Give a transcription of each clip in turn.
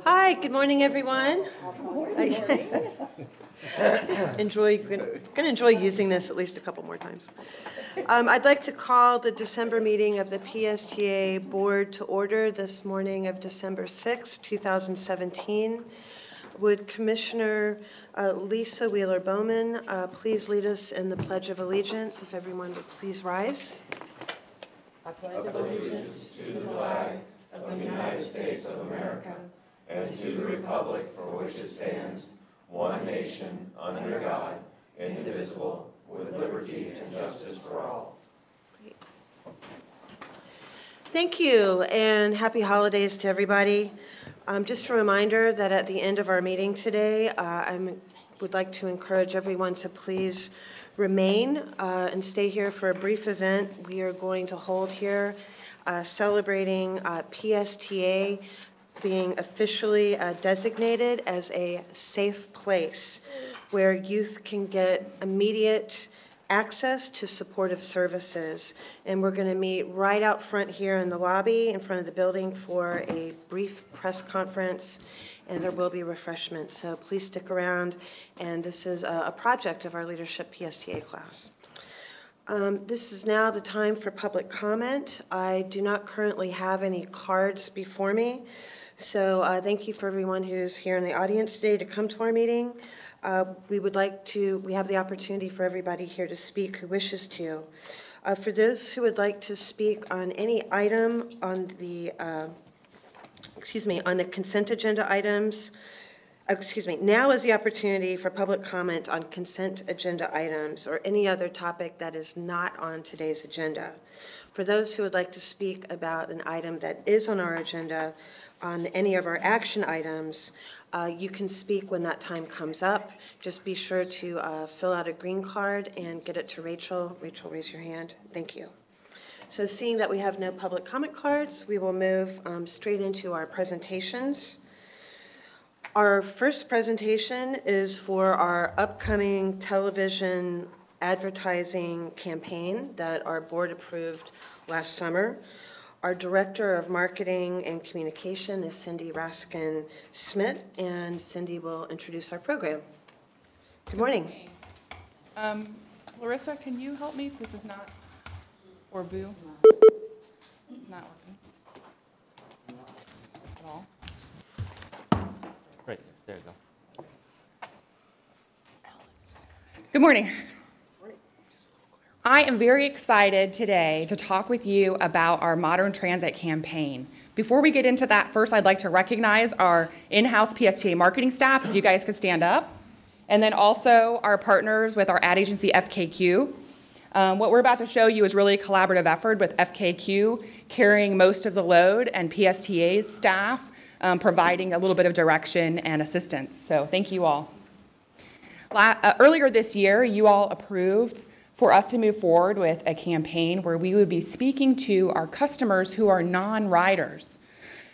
Hi, good morning, everyone. Gonna enjoy using this at least a couple more times. I'd like to call the December meeting of the PSTA Board to order this morning of December 6, 2017. Would Commissioner Lisa Wheeler-Bowman please lead us in the Pledge of Allegiance, if everyone would please rise. I pledge allegiance to the flag of the United States of America and to the republic for which it stands, one nation, under God, indivisible, with liberty and justice for all. Thank you, and happy holidays to everybody. Just a reminder that at the end of our meeting today, I would like to encourage everyone to please remain and stay here for a brief event we are going to hold here celebrating PSTA being officially designated as a safe place where youth can get immediate access to supportive services. And we're going to meet right out front here in the lobby in front of the building for a brief press conference, and there will be refreshments. So please stick around, and this is a project of our Leadership PSTA class. This is now the time for public comment. I do not currently have any cards before me, so thank you for everyone who's here in the audience today to come to our meeting. We have the opportunity for everybody here to speak who wishes to. For those who would like to speak on any item on the, on the consent agenda items, now is the opportunity for public comment on consent agenda items or any other topic that is not on today's agenda. For those who would like to speak about an item that is on our agenda, on any of our action items, you can speak when that time comes up. Just be sure to fill out a green card and get it to Rachel. Rachel, raise your hand. Thank you. So seeing that we have no public comment cards, we will move straight into our presentations. Our first presentation is for our upcoming television advertising campaign that our board approved last summer. Our Director of Marketing and Communication is Cindy Raskin-Schmidt, and Cindy will introduce our program. Good morning. Larissa, can you help me? This is not, or Vu? It's not working at all. Right, there you go. Good morning. I am very excited today to talk with you about our Modern Transit campaign. Before we get into that, first I'd like to recognize our in-house PSTA marketing staff, if you guys could stand up, and then also our partners with our ad agency FKQ. What we're about to show you is really a collaborative effort with FKQ carrying most of the load and PSTA's staff providing a little bit of direction and assistance. So thank you all. Earlier this year, you all approved for us to move forward with a campaign where we would be speaking to our customers who are non-riders.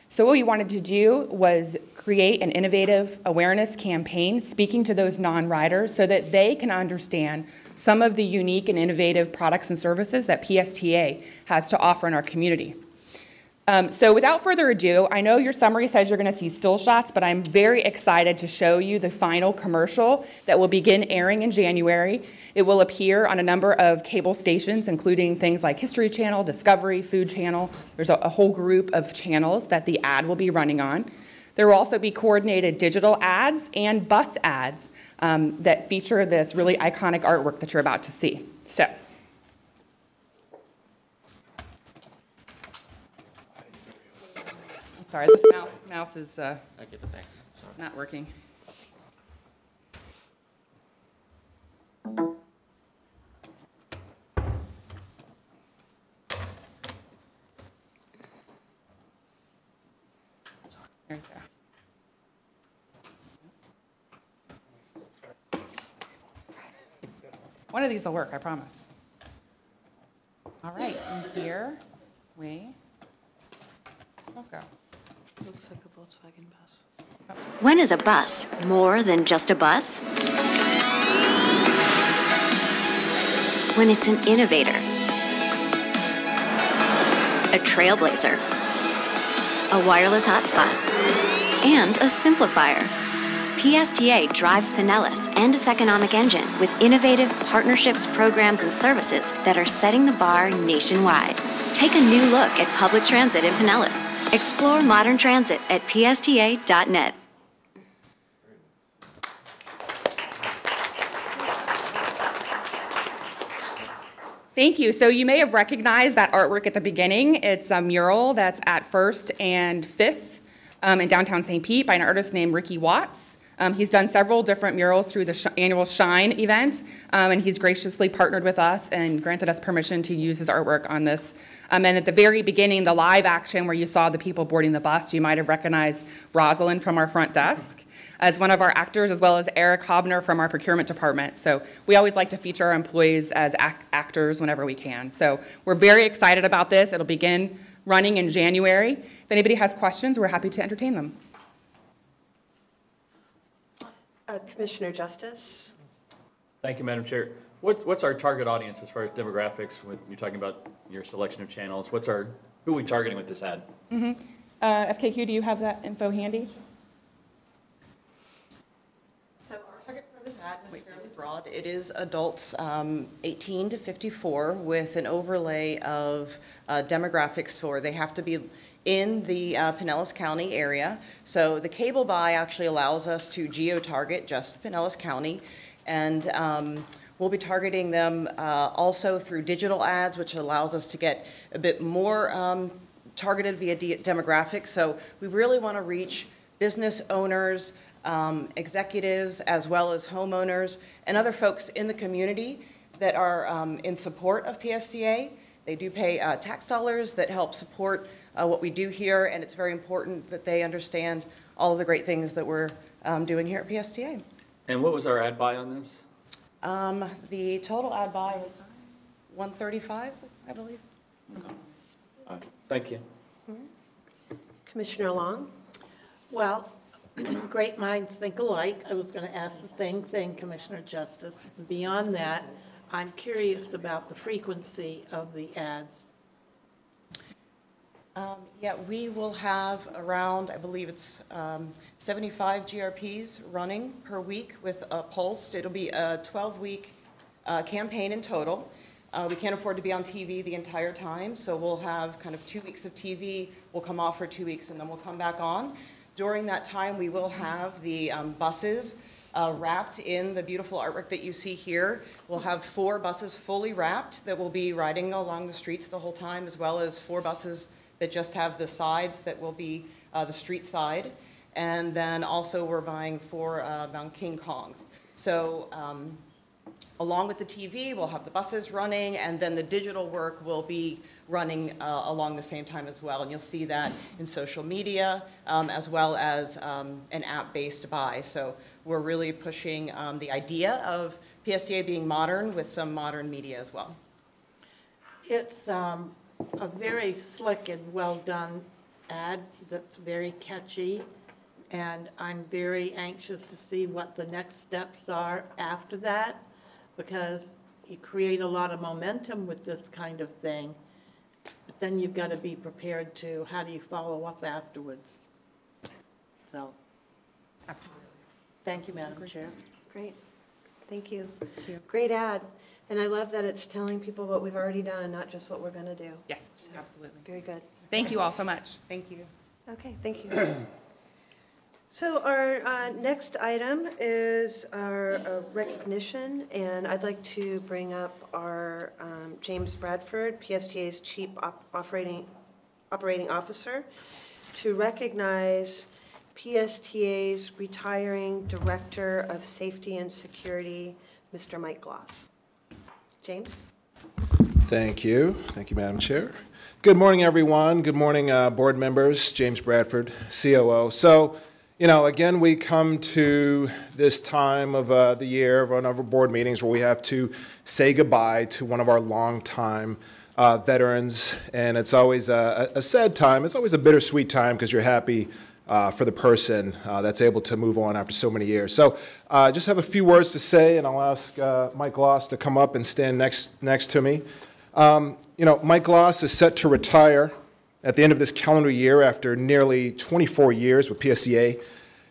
So what we wanted to do was create an innovative awareness campaign speaking to those non-riders so that they can understand some of the unique and innovative products and services that PSTA has to offer in our community. So without further ado, I know your summary says you're going to see still shots, but I'm very excited to show you the final commercial that will begin airing in January. It will appear on a number of cable stations, including things like History Channel, Discovery, Food Channel. There's a whole group of channels that the ad will be running on. There will also be coordinated digital ads and bus ads that feature this really iconic artwork that you're about to see. So. Sorry, this mouse is I get the back. Sorry. not working. There you go. One of these will work, I promise. All right, and here we go. Looks like a Volkswagen bus. When is a bus more than just a bus? When it's an innovator, a trailblazer, a wireless hotspot, and a simplifier. PSTA drives Pinellas and its economic engine with innovative partnerships, programs, and services that are setting the bar nationwide. Take a new look at public transit in Pinellas. Explore modern transit at psta.net. Thank you. So you may have recognized that artwork at the beginning. It's a mural that's at 1st and 5th in downtown St. Pete by an artist named Ricky Watts. He's done several different murals through the annual Shine event, and he's graciously partnered with us and granted us permission to use his artwork on this. And at the very beginning, the live action where you saw the people boarding the bus, you might have recognized Rosalind from our front desk as one of our actors, as well as Eric Hobner from our procurement department. So we always like to feature our employees as actors whenever we can. So we're very excited about this. It'll begin running in January. If anybody has questions, we're happy to entertain them. Commissioner Justice? Thank you, Madam Chair. What's our target audience as far as demographics when you're talking about your selection of channels? Who are we targeting with this ad? FKQ, do you have that info handy? So our target for this ad is fairly broad. It is adults 18 to 54 with an overlay of demographics for they have to be in the Pinellas County area. So the cable buy actually allows us to geo-target just Pinellas County. And we'll be targeting them also through digital ads, which allows us to get a bit more targeted via demographics. So we really want to reach business owners, executives, as well as homeowners and other folks in the community that are in support of PSTA. They do pay tax dollars that help support what we do here, and it's very important that they understand all of the great things that we're doing here at PSTA. And what was our ad buy on this? The total ad buy was $135, I believe. Thank you. Commissioner Long? Well, great minds think alike. I was going to ask the same thing, Commissioner Justice. Beyond that, I'm curious about the frequency of the ads. Yeah, we will have around, I believe it's 75 GRPs running per week with a pulsed. It'll be a 12-week campaign in total. We can't afford to be on TV the entire time, so we'll have kind of 2 weeks of TV. We'll come off for 2 weeks, and then we'll come back on. During that time, we will have the buses wrapped in the beautiful artwork that you see here. We'll have 4 buses fully wrapped that will be riding along the streets the whole time, as well as 4 buses that just have the sides that will be the street side. And then also we're buying 4 King Kongs. So along with the TV, we'll have the buses running, and then the digital work will be running along the same time as well. And you'll see that in social media, as well as an app-based buy. So we're really pushing the idea of PSTA being modern with some modern media as well. It's a very slick and well-done ad that's very catchy, and I'm very anxious to see what the next steps are after that, because you create a lot of momentum with this kind of thing, but then you've got to be prepared to, how do you follow up afterwards? So, Absolutely. thank you, Madam Chair. Great. Thank you. Great ad. And I love that it's telling people what we've already done, not just what we're going to do. Yes, absolutely. Very good. Thank you all so much. Thank you. Okay, thank you. So our next item is our recognition, and I'd like to bring up our James Bradford, PSTA's Chief Operating Officer, to recognize PSTA's retiring Director of Safety and Security, Mr. Mike Gloss. James? Thank you. Thank you, Madam Chair. Good morning, everyone. Good morning, board members. James Bradford, COO. So, again, we come to this time of the year, of one of our board meetings, where we have to say goodbye to one of our longtime veterans. And it's always a sad time. It's always a bittersweet time because you're happy for the person that's able to move on after so many years. So just have a few words to say, and I'll ask Mike Gloss to come up and stand next to me. Mike Gloss is set to retire at the end of this calendar year after nearly 24 years with PSTA.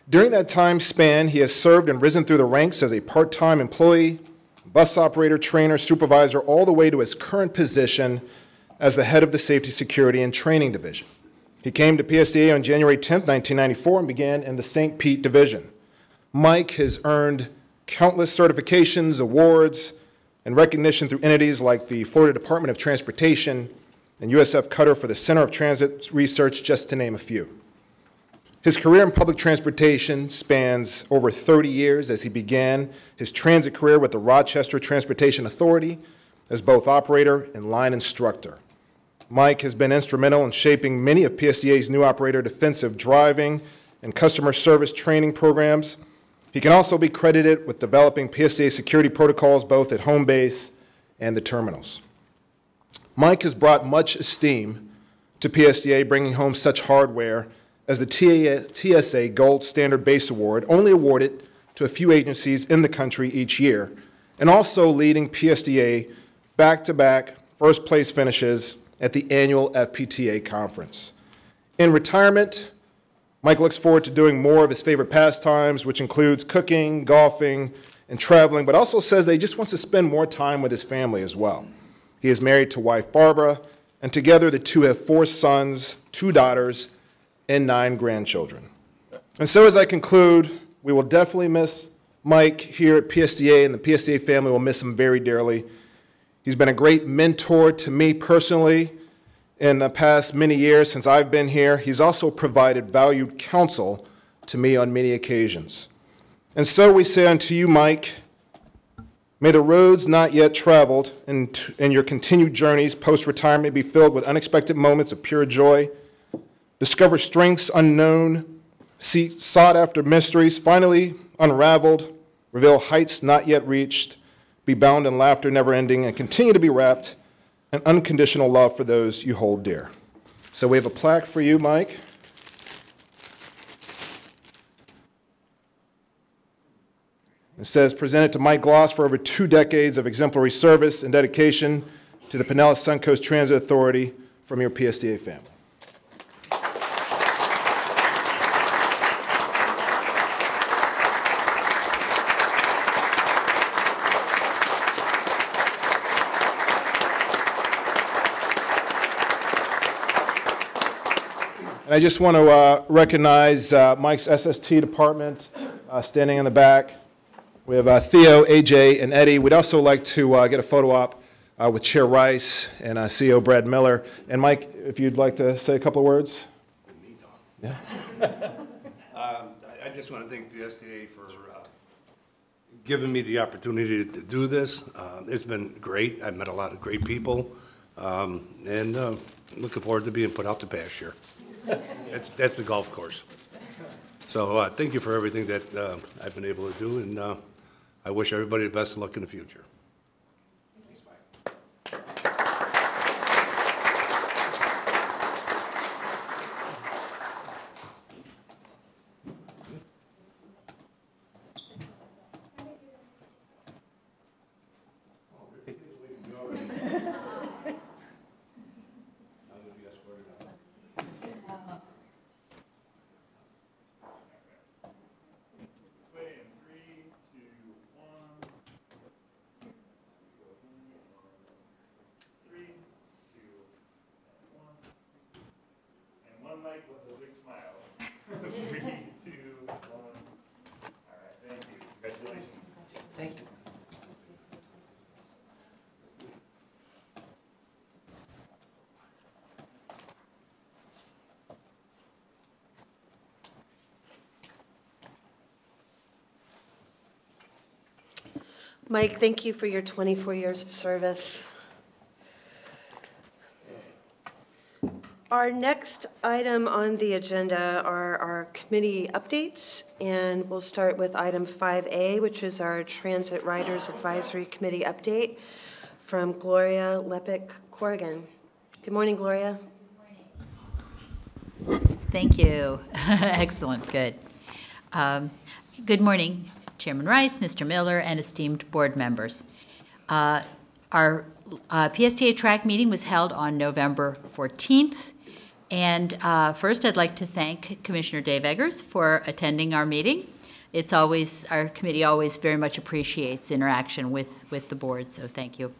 During that time span, he has served and risen through the ranks as a part-time employee, bus operator, trainer, supervisor, all the way to his current position as the head of the Safety, Security, and Training Division. He came to PSTA on January 10, 1994, and began in the St. Pete Division. Mike has earned countless certifications, awards, and recognition through entities like the Florida Department of Transportation and USF Qatar for the Center of Transit Research, just to name a few. His career in public transportation spans over 30 years as he began his transit career with the Rochester Transportation Authority as both operator and line instructor. Mike has been instrumental in shaping many of PSTA's new operator defensive driving and customer service training programs. He can also be credited with developing PSTA security protocols both at home base and the terminals. Mike has brought much esteem to PSTA, bringing home such hardware as the TSA Gold Standard Base Award, only awarded to a few agencies in the country each year, and also leading PSTA back-to-back first-place finishes at the annual FPTA conference. In retirement, Mike looks forward to doing more of his favorite pastimes, which includes cooking, golfing, and traveling, but also says that he just wants to spend more time with his family as well. He is married to wife Barbara, and together the two have 4 sons, 2 daughters, and 9 grandchildren. And so as I conclude, we will definitely miss Mike here at PSTA, and the PSTA family will miss him very dearly. He's been a great mentor to me personally in the past many years since I've been here. He's also provided valued counsel to me on many occasions. And so we say unto you, Mike, may the roads not yet traveled and your continued journeys post-retirement be filled with unexpected moments of pure joy. Discover strengths unknown, see sought-after mysteries finally unraveled, reveal heights not yet reached, be bound in laughter never-ending, and continue to be wrapped in unconditional love for those you hold dear. So we have a plaque for you, Mike. It says, presented to Mike Gloss for over 2 decades of exemplary service and dedication to the Pinellas Suncoast Transit Authority from your PSTA family. And I just want to recognize Mike's SST department standing in the back. We have Theo, AJ, and Eddie. We'd also like to get a photo op with Chair Rice and CEO Brad Miller. And Mike, if you'd like to say a couple of words. Yeah. I just want to thank PSTA for giving me the opportunity to do this. It's been great. I've met a lot of great people, and looking forward to being put out to pasture. That's the golf course. So thank you for everything that I've been able to do, and I wish everybody the best of luck in the future. Thanks, Mike. Mike with a big smile. 3, 2, 1. All right, thank you. Congratulations. Thank you. Mike, thank you for your 24 years of service. Our next item on the agenda are our committee updates, and we'll start with item 5A, which is our Transit Riders Advisory Committee update from Gloria Lepic-Corrigan. Good morning, Gloria. Thank you. Excellent, good. Good morning, Chairman Rice, Mr. Miller, and esteemed board members. Our PSTA track meeting was held on November 14th. And first, I'd like to thank Commissioner Dave Eggers for attending our meeting. It's always, our committee always very much appreciates interaction with the board, so thank you.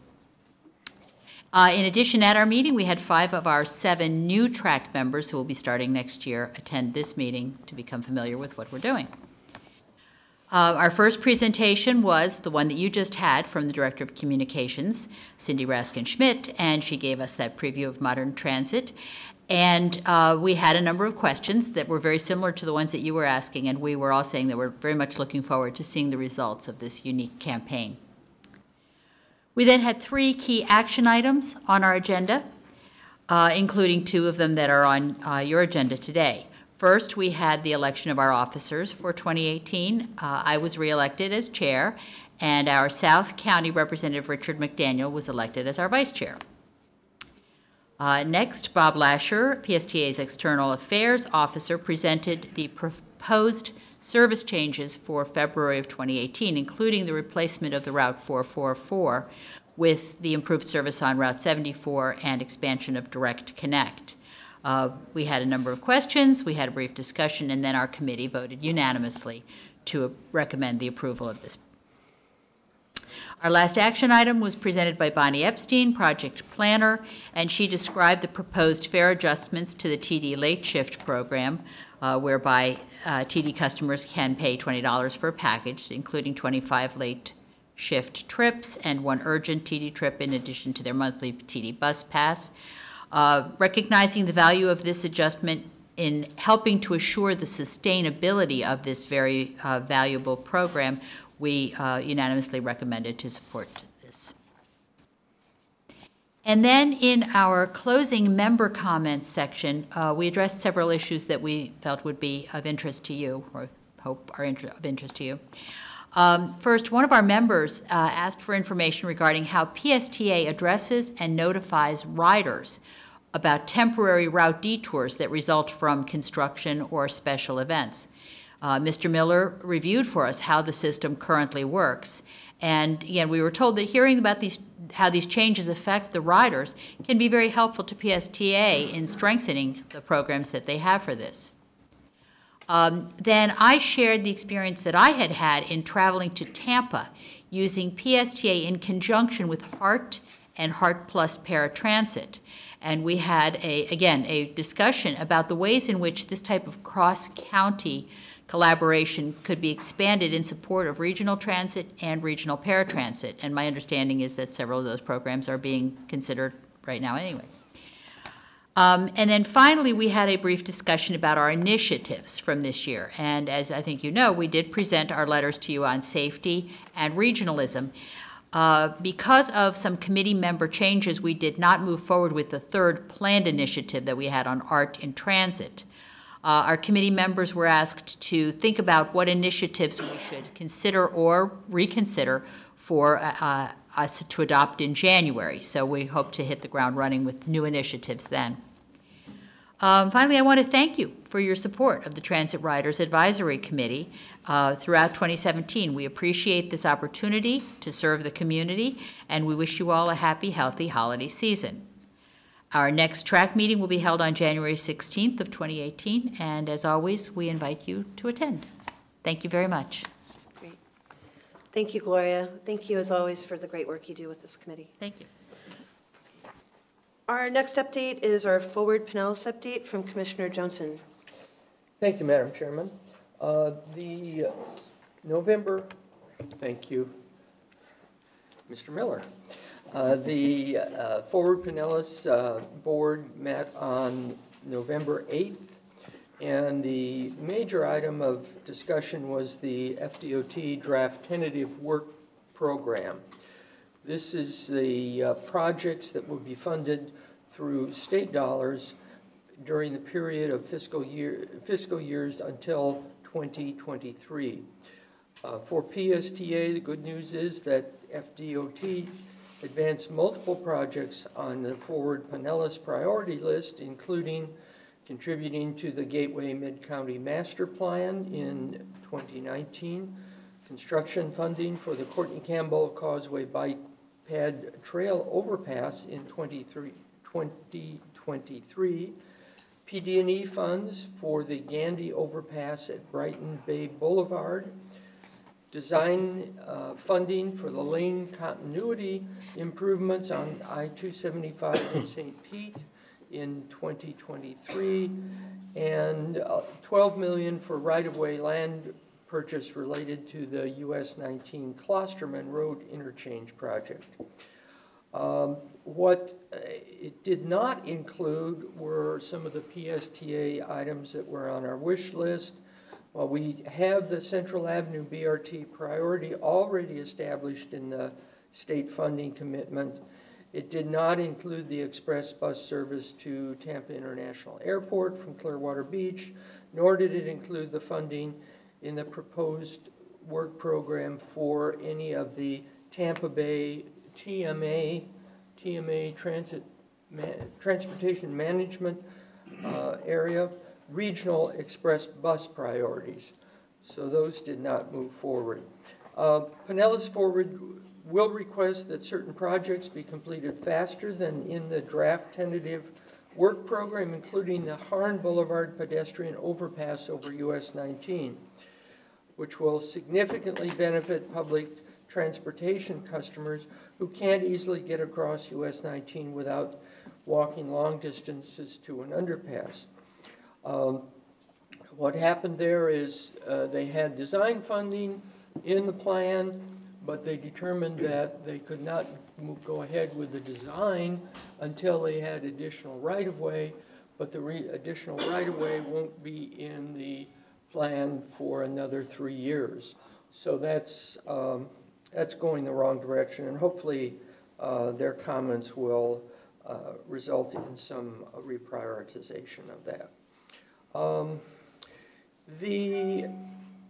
In addition, at our meeting, we had 5 of our 7 new track members who will be starting next year attend this meeting to become familiar with what we're doing. Our first presentation was the one that you just had from the Director of Communications, Cindy Raskin-Schmidt, and she gave us that preview of modern transit. And we had a number of questions that were very similar to the ones that you were asking, and we were all saying that we're very much looking forward to seeing the results of this unique campaign. We then had 3 key action items on our agenda, including 2 of them that are on your agenda today. First, we had the election of our officers for 2018. I was reelected as chair, and our South County Representative Richard McDaniel was elected as our vice chair. Next, Bob Lasher, PSTA's External Affairs Officer, presented the proposed service changes for February of 2018, including the replacement of the Route 444 with the improved service on Route 74 and expansion of Direct Connect. We had a number of questions, we had a brief discussion, and then our committee voted unanimously to recommend the approval of this. Our last action item was presented by Bonnie Epstein, project planner, and she described the proposed fare adjustments to the TD late shift program, whereby TD customers can pay $20 for a package, including 25 late shift trips and 1 urgent TD trip in addition to their monthly TD bus pass. Recognizing the value of this adjustment in helping to assure the sustainability of this very valuable program, we unanimously recommended to support this. And then in our closing member comments section, we addressed several issues that we felt would be of interest to you, or hope are of interest to you. First, one of our members asked for information regarding how PSTA addresses and notifies riders about temporary route detours that result from construction or special events. Mr. Miller reviewed for us how the system currently works. And again, we were told that hearing about how these changes affect the riders can be very helpful to PSTA in strengthening the programs that they have for this. Then I shared the experience that I had had in traveling to Tampa using PSTA in conjunction with HART and HART Plus Paratransit. And we had, a discussion about the ways in which this type of cross-county collaboration could be expanded in support of regional transit and regional paratransit. And my understanding is that several of those programs are being considered right now anyway. And then finally, we had a brief discussion about our initiatives from this year. And as I think you know, we did present our letters to you on safety and regionalism. Because of some committee member changes, we did not move forward with the 3rd planned initiative that we had on art in transit. Our committee members were asked to think about what initiatives we should consider or reconsider for us to adopt in January. So we hope to hit the ground running with new initiatives then. Finally, I want to thank you for your support of the Transit Riders Advisory Committee throughout 2017. We appreciate this opportunity to serve the community, and we wish you all a happy, healthy holiday season. Our next track meeting will be held on January 16th of 2018, and as always, we invite you to attend. Thank you very much. Great. Thank you, Gloria. Thank you, as always, for the great work you do with this committee. Thank you. Our next update is our Forward Pinellas update from Commissioner Johnson. Thank you, Madam Chairman. The November, thank you, Mr. Miller. The Forward Pinellas Board met on November 8th, and the major item of discussion was the FDOT Draft Tentative Work Program. This is the projects that will be funded through state dollars during the period of fiscal years until 2023. For PSTA, the good news is that FDOT advanced multiple projects on the Forward Pinellas priority list, including contributing to the Gateway Mid-County Master Plan in 2019, construction funding for the Courtney Campbell Causeway Bike Pad Trail Overpass in 2023, PD&E funds for the Gandy Overpass at Brighton Bay Boulevard, design funding for the lane continuity improvements on I-275 in St. Pete in 2023, and $12 million for right-of-way land purchase related to the US 19 Klosterman Road interchange project. What it did not include were some of the PSTA items that were on our wish list. While we have the Central Avenue BRT priority already established in the state funding commitment, it did not include the express bus service to Tampa International Airport from Clearwater Beach, nor did it include the funding in the proposed work program for any of the Tampa Bay TMA transportation management area regional express bus priorities. So those did not move forward. Pinellas Forward will request that certain projects be completed faster than in the draft tentative work program, including the Harn Boulevard pedestrian overpass over US 19, which will significantly benefit public transportation customers who can't easily get across US 19 without walking long distances to an underpass. What happened there is they had design funding in the plan, but they determined that they could not go ahead with the design until they had additional right-of-way, but the additional right-of-way won't be in the plan for another 3 years. So that's going the wrong direction, and hopefully their comments will result in some reprioritization of that. The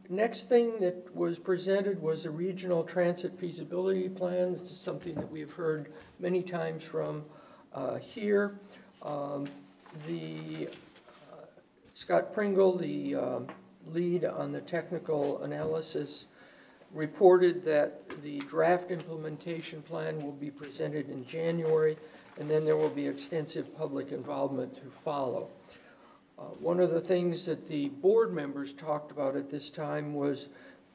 next thing that was presented was the Regional Transit Feasibility Plan. This is something that we've heard many times from here. Scott Pringle, the lead on the technical analysis, reported that the draft implementation plan will be presented in January, and then there will be extensive public involvement to follow. One of the things that the board members talked about at this time was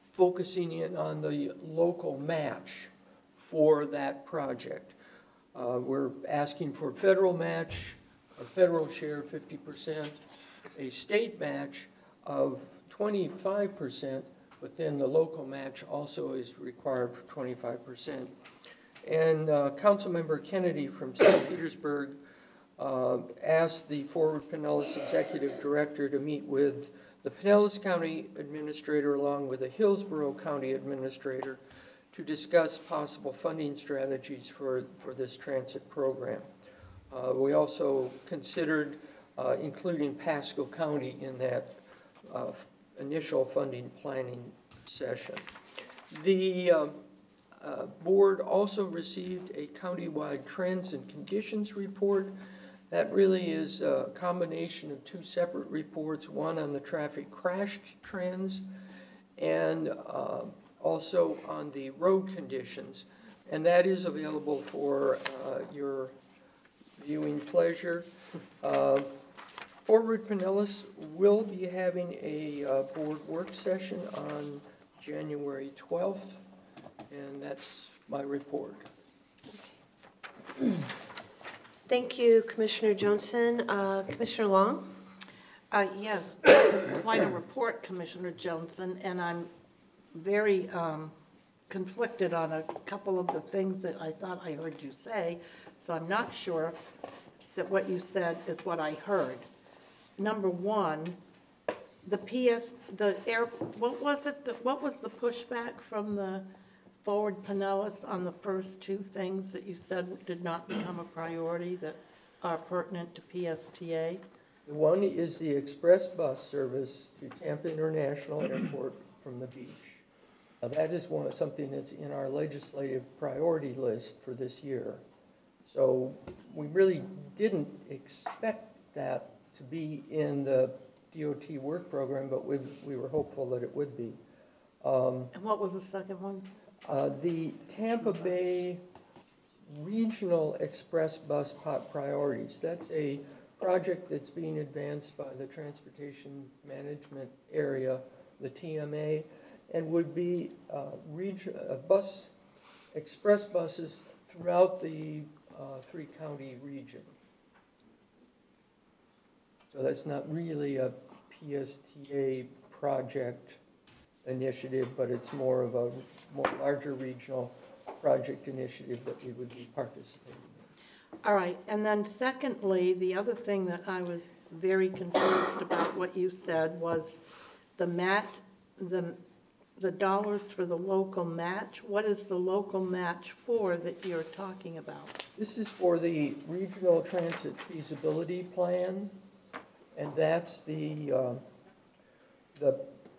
focusing in on the local match for that project. We're asking for a federal match, a federal share 50%, a state match of 25%, but then the local match also is required for 25%. And Councilmember Kennedy from St. Petersburg asked the Forward Pinellas Executive Director to meet with the Pinellas County Administrator along with the Hillsborough County Administrator to discuss possible funding strategies for this transit program. We also considered including Pasco County in that initial funding planning session. The board also received a countywide trends and conditions report. That really is a combination of two separate reports, one on the traffic crash trends and also on the road conditions. And that is available for your viewing pleasure. Forward Pinellas will be having a board work session on January 12th, and that's my report. Thank you, Commissioner Johnson. Commissioner Long? Yes, that's quite a report, Commissioner Johnson, and I'm very conflicted on a couple of the things that I thought I heard you say, so I'm not sure that what you said is what I heard. Number one, what was the pushback from the Forward Pinellas on the first two things that you said did not become a priority that are pertinent to PSTA? The one is the express bus service to Tampa International Airport from the beach. Now, that is something that's in our legislative priority list for this year. So we really didn't expect that to be in the DOT work program, but we were hopeful that it would be. And what was the second one? The Tampa Bay Regional Express Bus priorities. That's a project that's being advanced by the Transportation Management Area, the TMA, and would be express buses throughout the three-county region. So that's not really a PSTA project initiative, but it's more of a larger regional project initiative that we would be participating in. All right, and then secondly, the other thing that I was very confused about what you said was the dollars for the local match. What is the local match for that you're talking about? This is for the Regional Transit Feasibility Plan, and that's the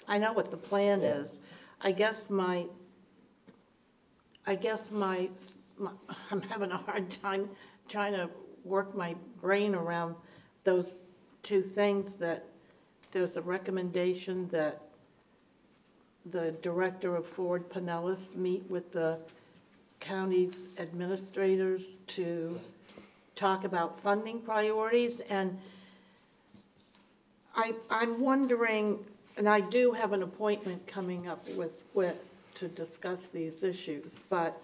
I know what the plan is. I'm having a hard time trying to work my brain around those two things, that there's a recommendation that the director of Ford Pinellas meet with the county's administrators to talk about funding priorities. And I'm wondering, and I do have an appointment coming up with to discuss these issues, but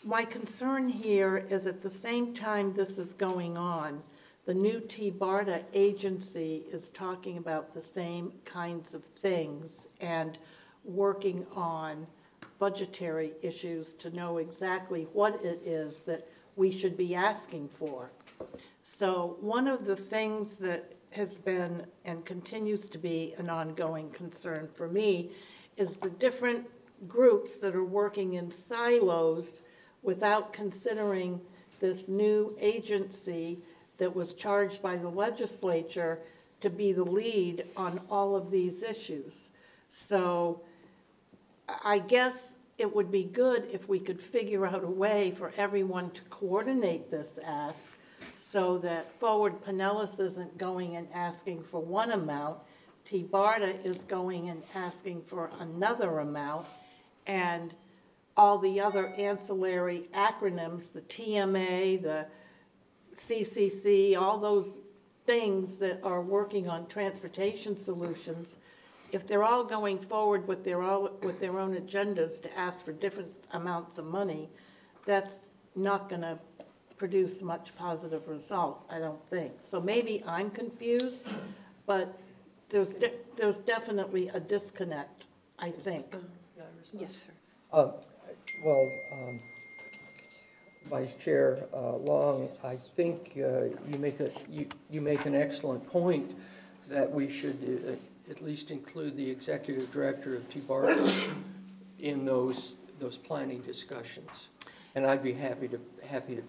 my concern here is at the same time this is going on, the new TBARTA agency is talking about the same kinds of things and working on budgetary issues to know exactly what it is that we should be asking for. So one of the things that has been and continues to be an ongoing concern for me is the different groups that are working in silos without considering this new agency that was charged by the legislature to be the lead on all of these issues. So I guess it would be good if we could figure out a way for everyone to coordinate this ask so that Forward Pinellas isn't going and asking for one amount, TBARTA is going and asking for another amount, and all the other ancillary acronyms, the TMA, the CCC, all those things that are working on transportation solutions, if they're all going forward with their own agendas to ask for different amounts of money, that's not going to produce much positive result, I don't think. So maybe I'm confused, but there's definitely a disconnect, I think. Yes, sir. Vice Chair Long, I think you make an excellent point that we should at least include the executive director of TBARTA in those planning discussions, and I'd be happy to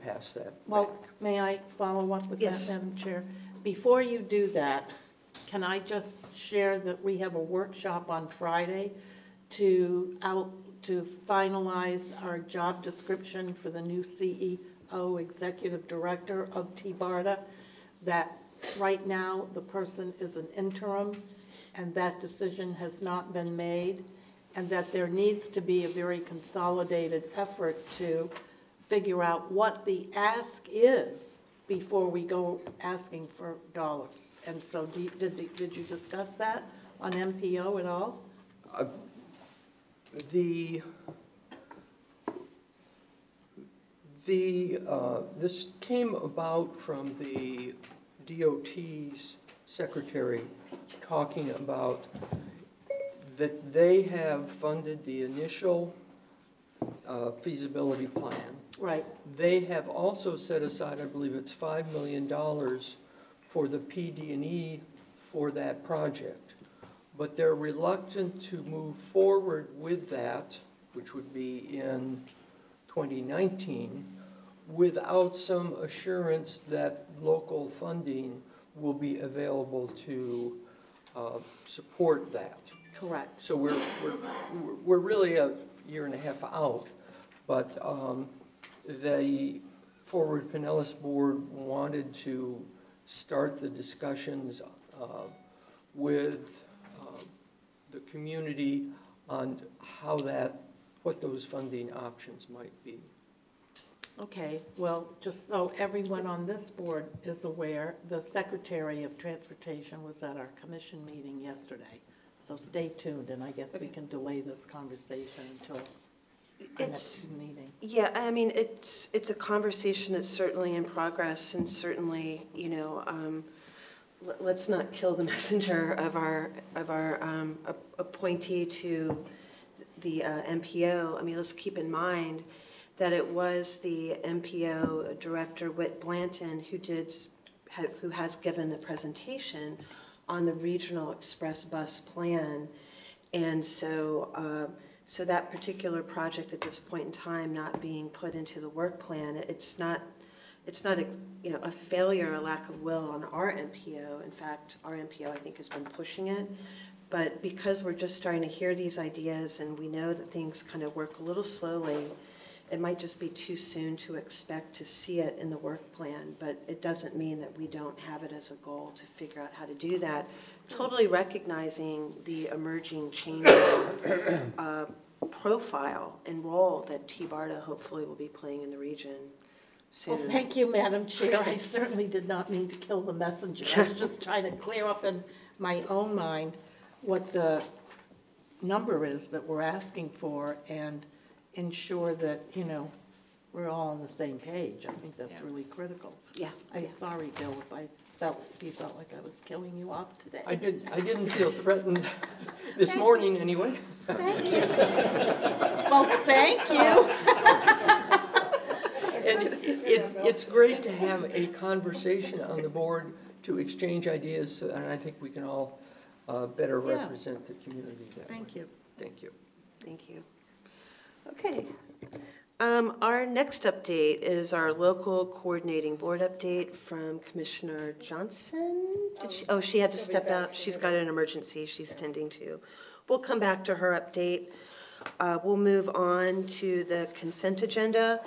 pass that. Well, back. may I follow up with Yes. that, Madam Chair? Before you do that, can I just share that we have a workshop on Friday to finalize our job description for the new CEO, Executive Director of TBARTA, that right now the person is an interim and that decision has not been made, and that there needs to be a very consolidated effort to figure out what the ask is before we go asking for dollars. And so did you discuss that on MPO at all? This came about from the DOT's secretary talking about that they have funded the initial feasibility plan. Right. They have also set aside, I believe it's $5 million for the PD&E for that project. But they're reluctant to move forward with that, which would be in 2019, without some assurance that local funding will be available to support that. Correct. So we're really a year and a half out, but the Forward Pinellas Board wanted to start the discussions with the community on what those funding options might be. Okay, well, just so everyone on this board is aware, the Secretary of Transportation was at our commission meeting yesterday. So stay tuned, and I guess we can delay this conversation until our next meeting. Yeah, I mean, it's a conversation that's certainly in progress, and certainly, you know, let's not kill the messenger of our appointee to the MPO. I mean, let's keep in mind that it was the MPO director, Whit Blanton, who has given the presentation on the regional express bus plan. And so so that particular project at this point in time not being put into the work plan, it's not a, you know, a failure, a lack of will on our MPO. In fact, our MPO, I think, has been pushing it. But because we're just starting to hear these ideas and we know that things kind of work a little slowly, it might just be too soon to expect to see it in the work plan, but it doesn't mean that we don't have it as a goal to figure out how to do that, totally recognizing the emerging changing profile and role that T-BARTA hopefully will be playing in the region soon. Well, thank you, Madam Chair. I certainly did not mean to kill the messenger. I was just trying to clear up in my own mind what the number is that we're asking for and ensure that, you know, we're all on the same page. I think that's really critical. Yeah. I'm sorry, Bill, if you felt like I was killing you off today. I didn't feel threatened this morning anyway. Thank you. Well, thank you. And it's great to have a conversation on the board to exchange ideas, and I think we can all better represent the community that way. Thank you. Thank you. Thank you. Okay. Our next update is our local coordinating board update from Commissioner Johnson. She had to step out. She's got an emergency she's tending to. We'll come back to her update. We'll move on to the consent agenda.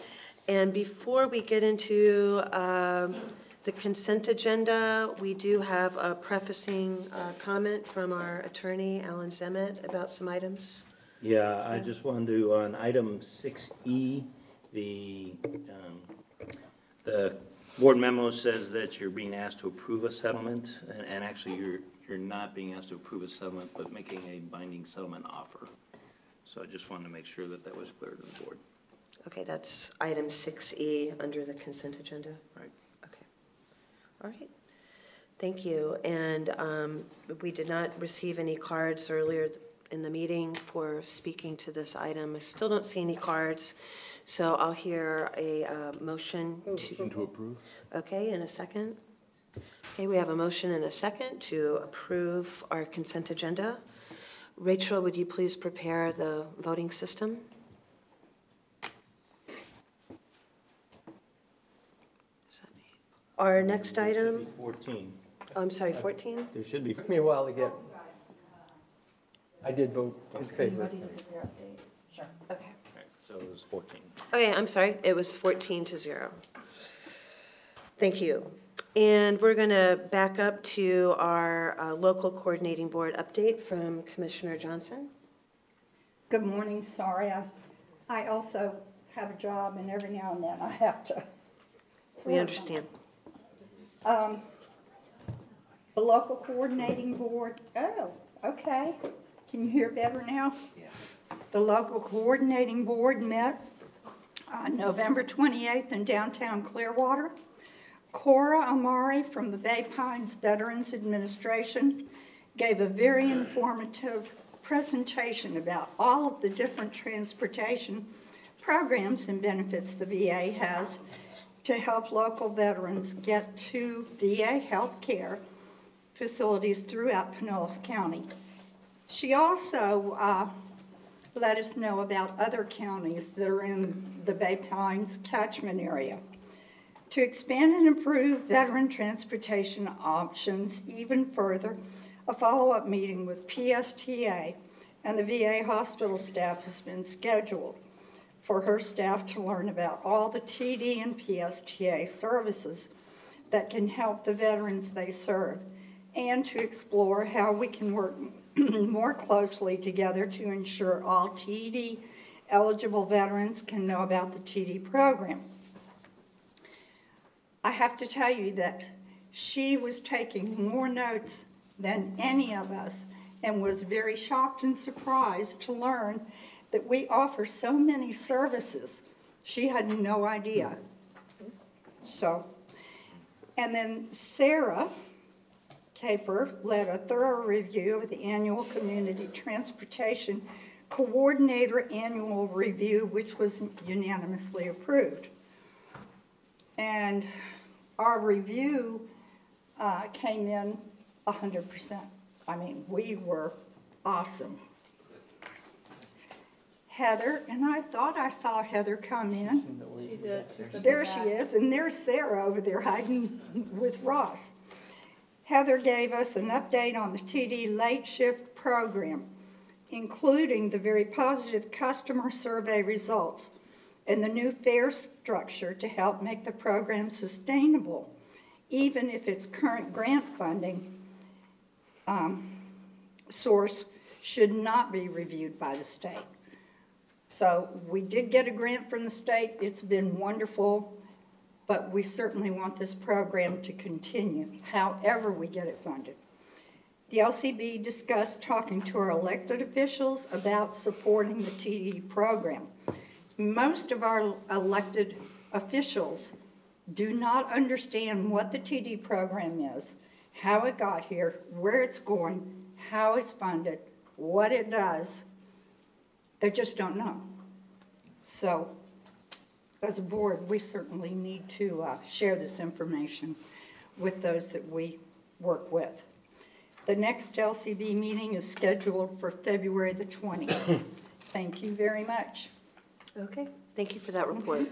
And before we get into the consent agenda, we do have a prefacing comment from our attorney, Alan Zemet, about some items. Yeah, I just wanted to, on item 6E, the board memo says that you're being asked to approve a settlement, and actually you're not being asked to approve a settlement, but making a binding settlement offer. So I just wanted to make sure that that was clear to the board. Okay, that's item 6E under the consent agenda. Right. Okay. All right. Thank you. And we did not receive any cards earlier in the meeting for speaking to this item. I still don't see any cards, so I'll hear a motion to approve. Okay, in a second. Okay, we have a motion and a second to approve our consent agenda. Rachel, would you please prepare the voting system? Our next item. 14. Oh, I'm sorry, 14? There should be. It took me a while to get. I did vote in favor. Sure. Okay. Right, so it was 14. Okay, I'm sorry. It was 14-0. Thank you. And we're going to back up to our local coordinating board update from Commissioner Johnson. Good morning. Sorry, I also have a job, and every now and then I have to. We understand. The local coordinating board. Oh, okay. Can you hear better now? Yeah. The local coordinating board met on November 28th in downtown Clearwater. Cora Amari from the Bay Pines Veterans Administration gave a very informative presentation about all of the different transportation programs and benefits the VA has to help local veterans get to VA health care facilities throughout Pinellas County. She also let us know about other counties that are in the Bay Pines catchment area. To expand and improve veteran transportation options even further, a follow-up meeting with PSTA and the VA hospital staff has been scheduled for her staff to learn about all the TD and PSTA services that can help the veterans they serve, and to explore how we can work more closely together to ensure all TD eligible veterans can know about the TD program. I have to tell you that she was taking more notes than any of us and was very shocked and surprised to learn that we offer so many services. She had no idea. So, and then Sarah Caper led a thorough review of the annual Community Transportation Coordinator Annual Review, which was unanimously approved. And our review came in 100%. I mean, we were awesome. Heather, and I thought I saw Heather come in. She did. There she is, and there's Sarah over there hiding with Ross. Heather gave us an update on the TD late shift program, including the very positive customer survey results and the new fare structure to help make the program sustainable, even if its current grant funding source should not be reviewed by the state. So we did get a grant from the state. It's been wonderful, but we certainly want this program to continue, however we get it funded. The LCB discussed talking to our elected officials about supporting the TD program. Most of our elected officials do not understand what the TD program is, how it got here, where it's going, how it's funded, what it does. They just don't know. So, as a board, we certainly need to share this information with those that we work with. The next LCB meeting is scheduled for February the 20th. Thank you very much. Okay, thank you for that report.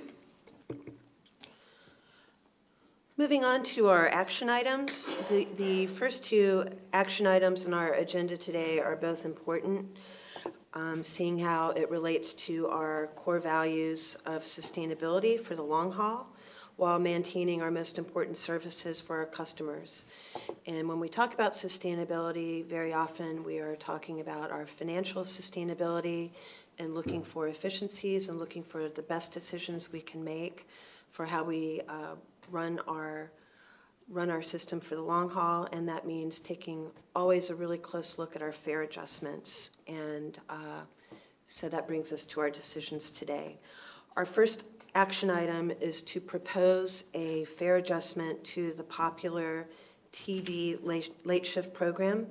Moving on to our action items. The first two action items on our agenda today are both important, seeing how it relates to our core values of sustainability for the long haul while maintaining our most important services for our customers. And when we talk about sustainability, very often we are talking about our financial sustainability and looking for efficiencies and looking for the best decisions we can make for how we run our system for the long haul, and that means taking always a really close look at our fare adjustments, and so that brings us to our decisions today. Our first action item is to propose a fare adjustment to the popular TD late shift program,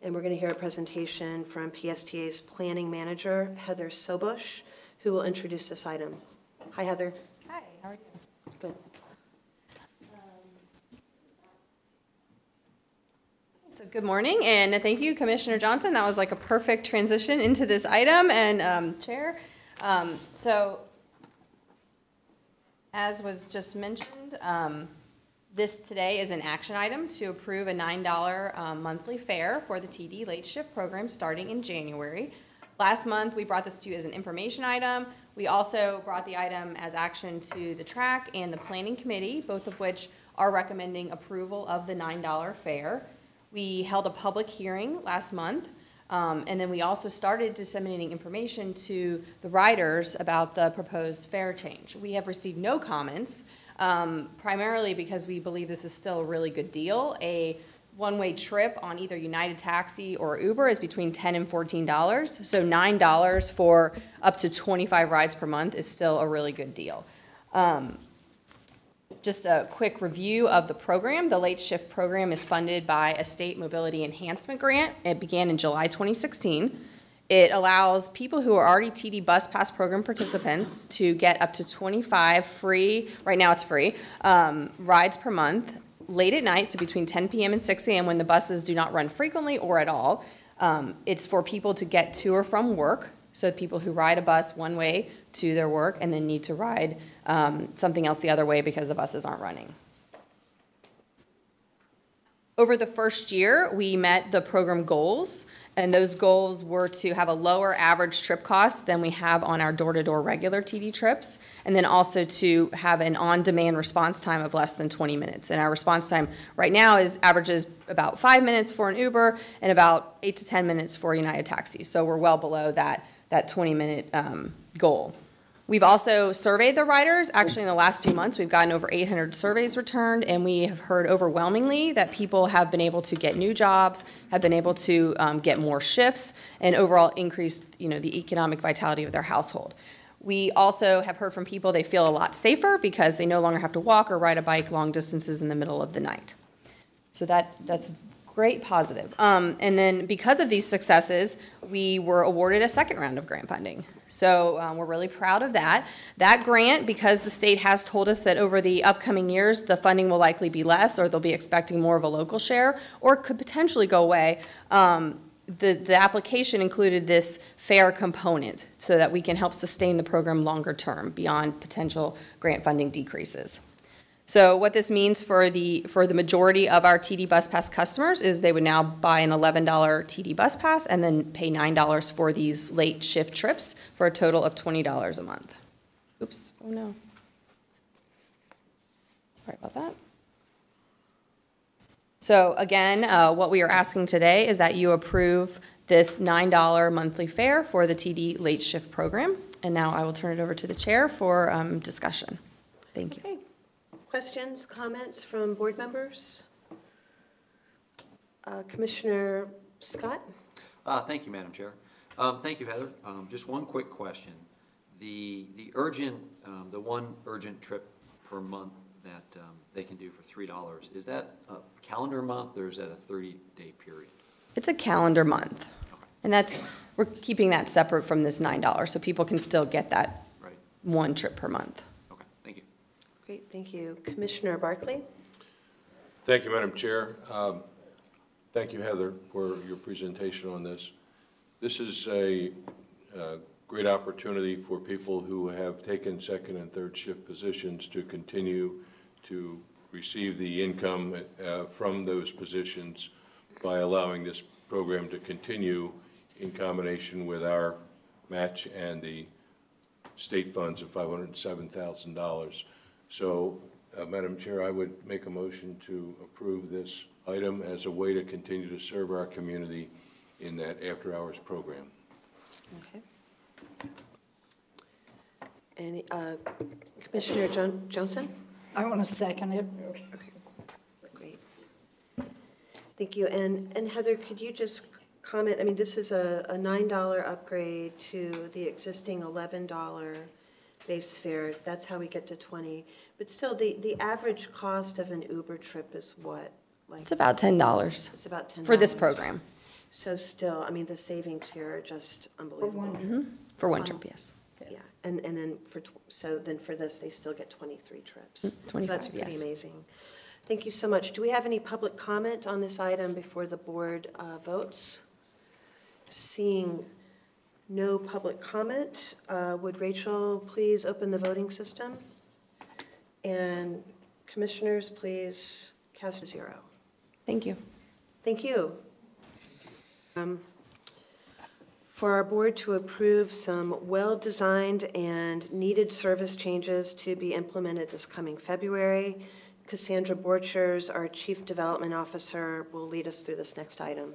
and we're going to hear a presentation from PSTA's planning manager, Heather Sobush, who will introduce this item. Hi, Heather. Hi, how are you? Good. So good morning, and thank you, Commissioner Johnson. That was like a perfect transition into this item, and Chair. So, as was just mentioned, this today is an action item to approve a $9 monthly fare for the TD late shift program starting in January. Last month, we brought this to you as an information item. We also brought the item as action to the TRAC and the Planning Committee, both of which are recommending approval of the $9 fare. We held a public hearing last month, and then we also started disseminating information to the riders about the proposed fare change. We have received no comments, primarily because we believe this is still a really good deal. A one-way trip on either United Taxi or Uber is between $10 and $14, so $9 for up to 25 rides per month is still a really good deal. Just a quick review of the program. The late shift program is funded by a state mobility enhancement grant. It began in July 2016. It allows people who are already TD Bus Pass program participants to get up to 25 free, right now it's free, rides per month late at night, so between 10 p.m. and 6 a.m. when the buses do not run frequently or at all. It's for people to get to or from work, so people who ride a bus one way to their work and then need to ride something else the other way because the buses aren't running. Over the first year, we met the program goals, and those goals were to have a lower average trip cost than we have on our door-to-door regular TD trips, and then also to have an on-demand response time of less than 20 minutes. And our response time right now averages about 5 minutes for an Uber and about 8 to 10 minutes for United Taxi. So we're well below that 20-minute goal. We've also surveyed the riders. Actually, in the last few months, we've gotten over 800 surveys returned, and we have heard overwhelmingly that people have been able to get new jobs, have been able to get more shifts, and overall increase, the economic vitality of their household. We also have heard from people they feel a lot safer because they no longer have to walk or ride a bike long distances in the middle of the night. So that's great positive. And then because of these successes, we were awarded a second round of grant funding. So we're really proud of that. That grant, because the state has told us that over the upcoming years, the funding will likely be less, or they'll be expecting more of a local share, or it could potentially go away. The application included this fair component so that we can help sustain the program longer term beyond potential grant funding decreases. So what this means for the majority of our TD Bus Pass customers is they would now buy an $11 TD Bus Pass and then pay $9 for these late shift trips for a total of $20 a month. Oops, oh no. Sorry about that. So again, what we are asking today is that you approve this $9 monthly fare for the TD late shift program. And now I will turn it over to the chair for discussion. Thank you. Okay. Questions, comments from board members? Commissioner Scott? Thank you, Madam Chair. Thank you, Heather. Just one quick question. The one urgent trip per month that they can do for $3, is that a calendar month or is that a 30-day period? It's a calendar month. Okay. And we're keeping that separate from this $9, so people can still get that one trip per month. Okay, thank you. Great, thank you. Commissioner Barkley? Thank you, Madam Chair. Thank you, Heather, for your presentation on this. This is a great opportunity for people who have taken second and third shift positions to continue to receive the income from those positions by allowing this program to continue in combination with our match and the state funds of $507,000. So, Madam Chair, I would make a motion to approve this item as a way to continue to serve our community in that after-hours program. Okay. Any, Commissioner Johnson? I want to second it. Okay. Great. Thank you. And Heather, could you just comment, I mean, this is a $9 upgrade to the existing $11 base fare. That's how we get to 20. But still, the average cost of an Uber trip is what? Like, It's about $10. It's about $10. For this program. So still, I mean, the savings here are just unbelievable. For one trip, yes. Yeah, and then then for this, they still get 23 trips. 25, So that's pretty yes. amazing. Thank you so much. Do we have any public comment on this item before the board votes? Seeing no public comment, would Rachel please open the voting system? And commissioners, please cast a 0. Thank you. Thank you. For our board to approve some well-designed and needed service changes to be implemented this coming February, Cassandra Borchers, our Chief Development Officer, will lead us through this next item.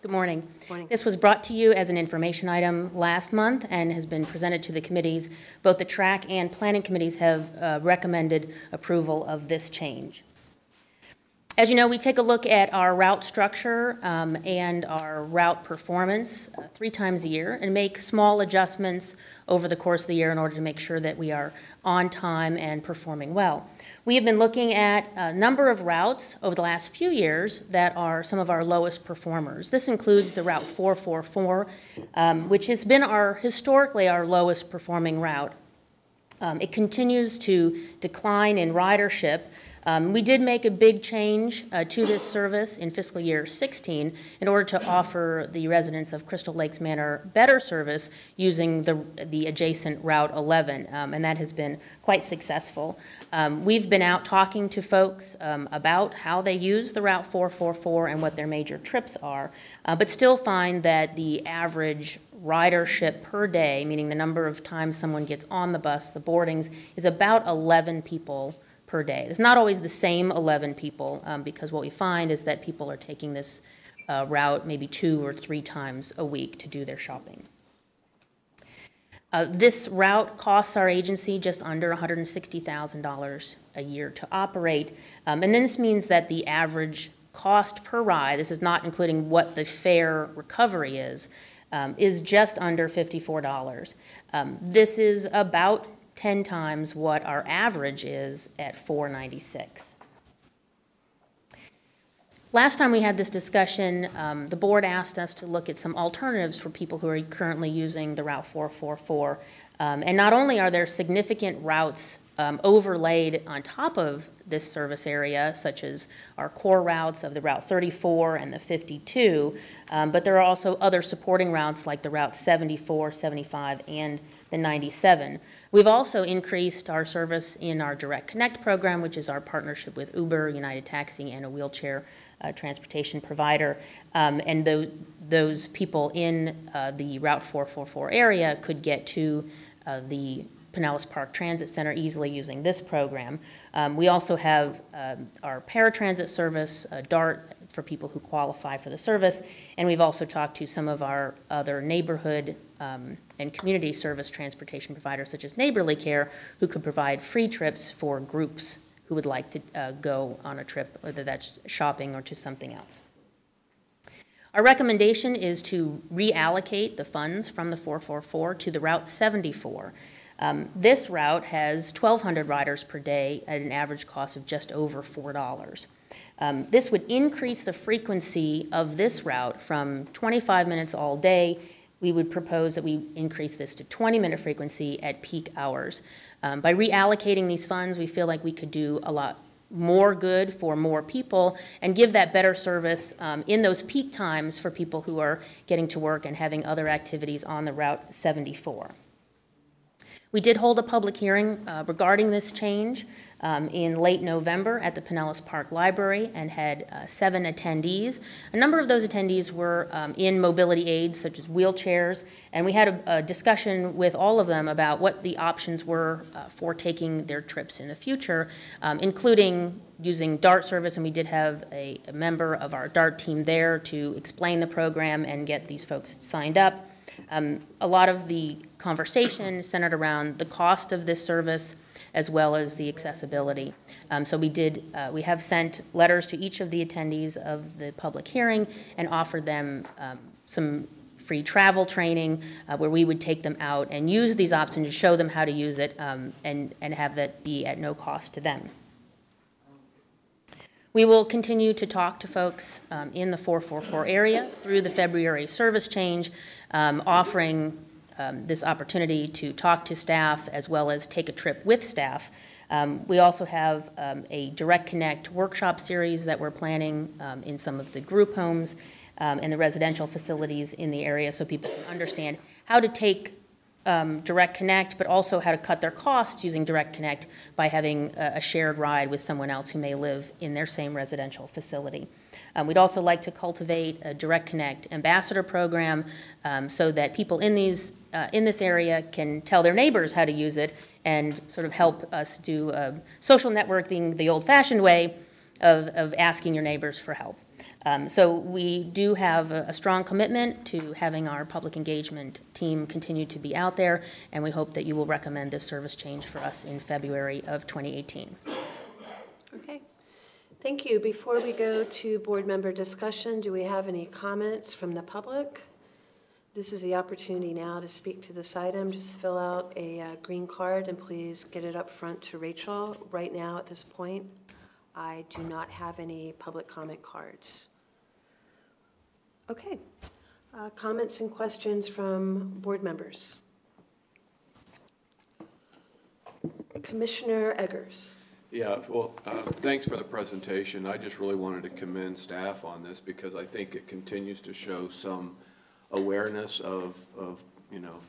Good morning. Morning. This was brought to you as an information item last month and has been presented to the committees. Both the TRAC and Planning Committees have recommended approval of this change. As you know, we take a look at our route structure and our route performance 3 times a year and make small adjustments over the course of the year in order to make sure that we are on time and performing well. We have been looking at a number of routes over the last few years that are some of our lowest performers. This includes the Route 444, which has been historically our lowest performing route. It continues to decline in ridership. We did make a big change to this service in fiscal year 16 in order to offer the residents of Crystal Lakes Manor better service using the adjacent Route 11, and that has been quite successful. We've been out talking to folks about how they use the Route 444 and what their major trips are, but still find that the average ridership per day, meaning the number of times someone gets on the bus, the boardings, is about 11 people per day. It's not always the same 11 people because what we find is that people are taking this route maybe 2 or 3 times a week to do their shopping. This route costs our agency just under $160,000 a year to operate. And then this means that the average cost per ride, this is not including what the fare recovery is just under $54. This is about 10 times what our average is at $496. Last time we had this discussion, the board asked us to look at some alternatives for people who are currently using the Route 444. And not only are there significant routes overlaid on top of this service area, such as our core routes of the Route 34 and the 52, but there are also other supporting routes like the Route 74, 75, and the 97. We've also increased our service in our Direct Connect program, which is our partnership with Uber, United Taxi, and a wheelchair transportation provider. And those people in the Route 444 area could get to the Pinellas Park Transit Center easily using this program. We also have our paratransit service, DART, for people who qualify for the service, and we've also talked to some of our other neighborhood and community service transportation providers, such as Neighborly Care, who could provide free trips for groups who would like to go on a trip, whether that's shopping or to something else. Our recommendation is to reallocate the funds from the 444 to the Route 74. This route has 1,200 riders per day at an average cost of just over $4. This would increase the frequency of this route from 25 minutes all day. We would propose that we increase this to 20-minute frequency at peak hours. By reallocating these funds, we feel like we could do a lot more good for more people and give that better service in those peak times for people who are getting to work and having other activities on the Route 74. We did hold a public hearing regarding this change in late November at the Pinellas Park Library and had 7 attendees. A number of those attendees were in mobility aids such as wheelchairs, and we had a discussion with all of them about what the options were for taking their trips in the future, including using DART service, and we did have a member of our DART team there to explain the program and get these folks signed up. A lot of the conversation centered around the cost of this service as well as the accessibility. So we have sent letters to each of the attendees of the public hearing and offered them some free travel training where we would take them out and use these options to show them how to use it and have that be at no cost to them. We will continue to talk to folks in the 444 area through the February service change, offering this opportunity to talk to staff as well as take a trip with staff. We also have a Direct Connect workshop series that we're planning in some of the group homes and the residential facilities in the area so people can understand how to take Direct Connect, but also how to cut their costs using Direct Connect by having a shared ride with someone else who may live in their same residential facility. We'd also like to cultivate a Direct Connect ambassador program so that people in this area can tell their neighbors how to use it and sort of help us do social networking the old-fashioned way of asking your neighbors for help. So we do have a strong commitment to having our public engagement team continue to be out there, and we hope that you will recommend this service change for us in February of 2018. Okay. Thank you. Before we go to board member discussion, do we have any comments from the public? This is the opportunity now to speak to this item. Just fill out a green card and please get it up front to Rachel. Right now at this point, I do not have any public comment cards. Okay. Comments and questions from board members? Commissioner Eggers. Yeah, well, thanks for the presentation. I just really wanted to commend staff on this because I think it continues to show some awareness of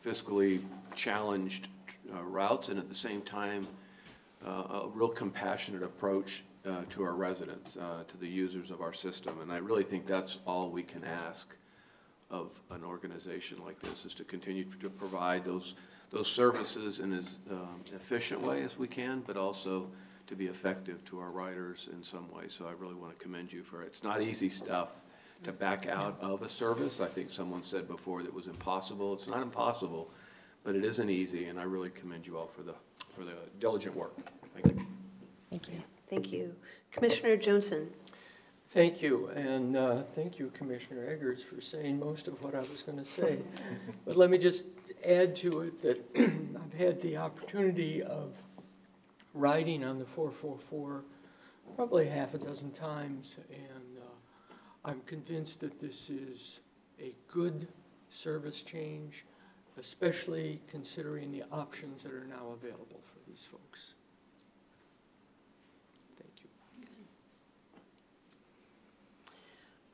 fiscally challenged routes, and at the same time, a real compassionate approach to our residents, to the users of our system. And I really think that's all we can ask of an organization like this, is to continue to provide those services in as efficient way as we can, but also to be effective to our riders in some way. So I really want to commend you for it. It's not easy stuff to back out of a service. I think someone said before that it was impossible. It's not impossible, but it isn't easy, and I really commend you all for the diligent work. Thank you. Thank you. Thank you. Commissioner Johnson. Thank you, and thank you, Commissioner Eggers, for saying most of what I was going to say. But let me just add to it that I've had the opportunity of riding on the 444 probably half a dozen times, and I'm convinced that this is a good service change, especially considering the options that are now available for these folks. Thank you.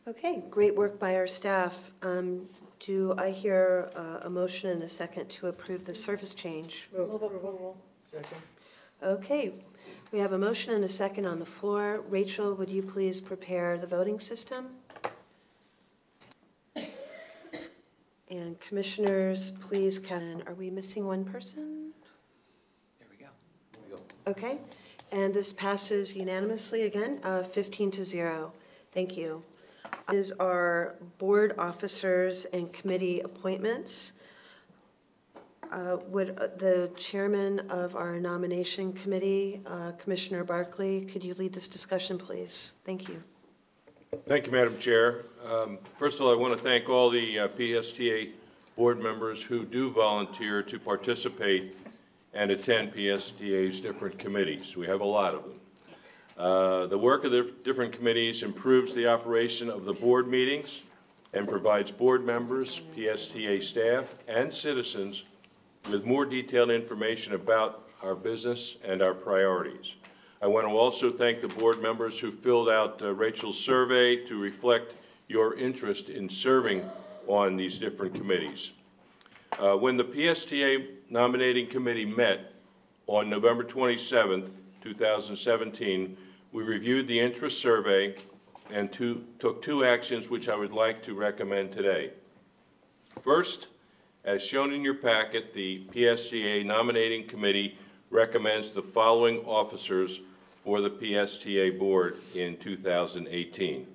Okay, great work by our staff. Do I hear a motion and a second to approve the service change? Move approval. Second. Okay, we have a motion and a second on the floor. Rachel, would you please prepare the voting system? And commissioners, please count. Are we missing one person? There we go. Okay, and this passes unanimously again, 15-0. Thank you. Is our board officers and committee appointments. Would the chairman of our nomination committee, Commissioner Barkley, could you lead this discussion, please? Thank you. Thank you, Madam Chair. First of all, I want to thank all the PSTA board members who do volunteer to participate and attend PSTA's different committees. We have a lot of them. The work of the different committees improves the operation of the board meetings and provides board members, PSTA staff, and citizens with more detailed information about our business and our priorities. I want to also thank the board members who filled out Rachel's survey to reflect your interest in serving on these different committees. When the PSTA nominating committee met on November 27th, 2017, we reviewed the interest survey and took two actions which I would like to recommend today. First, as shown in your packet, the PSTA nominating committee recommends the following officers for the PSTA board in 2018.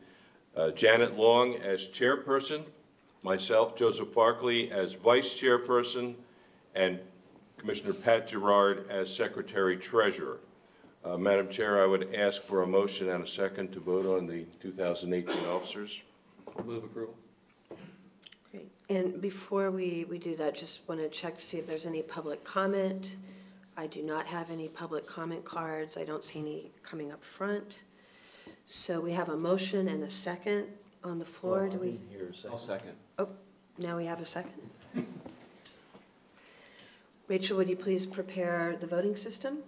Janet Long as chairperson, myself, Joseph Barkley, as vice chairperson, and Commissioner Pat Gerard as secretary-treasurer. Madam Chair, I would ask for a motion and a second to vote on the 2018 officers. Move approval. Great. And before we do that, just want to check to see if there's any public comment. I do not have any public comment cards. I don't see any coming up front. So we have a motion and a second on the floor. Do we? I'll second. Oh, now we have a second. Rachel, would you please prepare the voting system?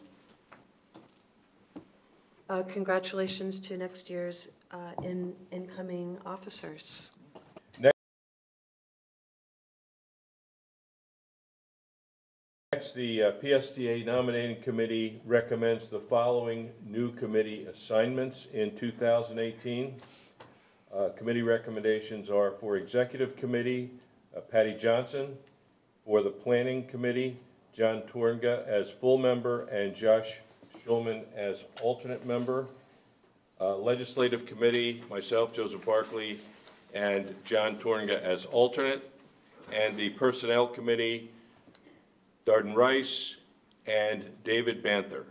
Congratulations to next year's incoming officers. Next, the PSTA nominating committee recommends the following new committee assignments in 2018. Committee recommendations are for Executive Committee, Patty Johnson; for the Planning Committee, John Tornga as full member and Josh Schulman as alternate member. Legislative Committee, myself, Joseph Barkley, and John Tornga as alternate. And the Personnel Committee, Darden Rice and David Banther.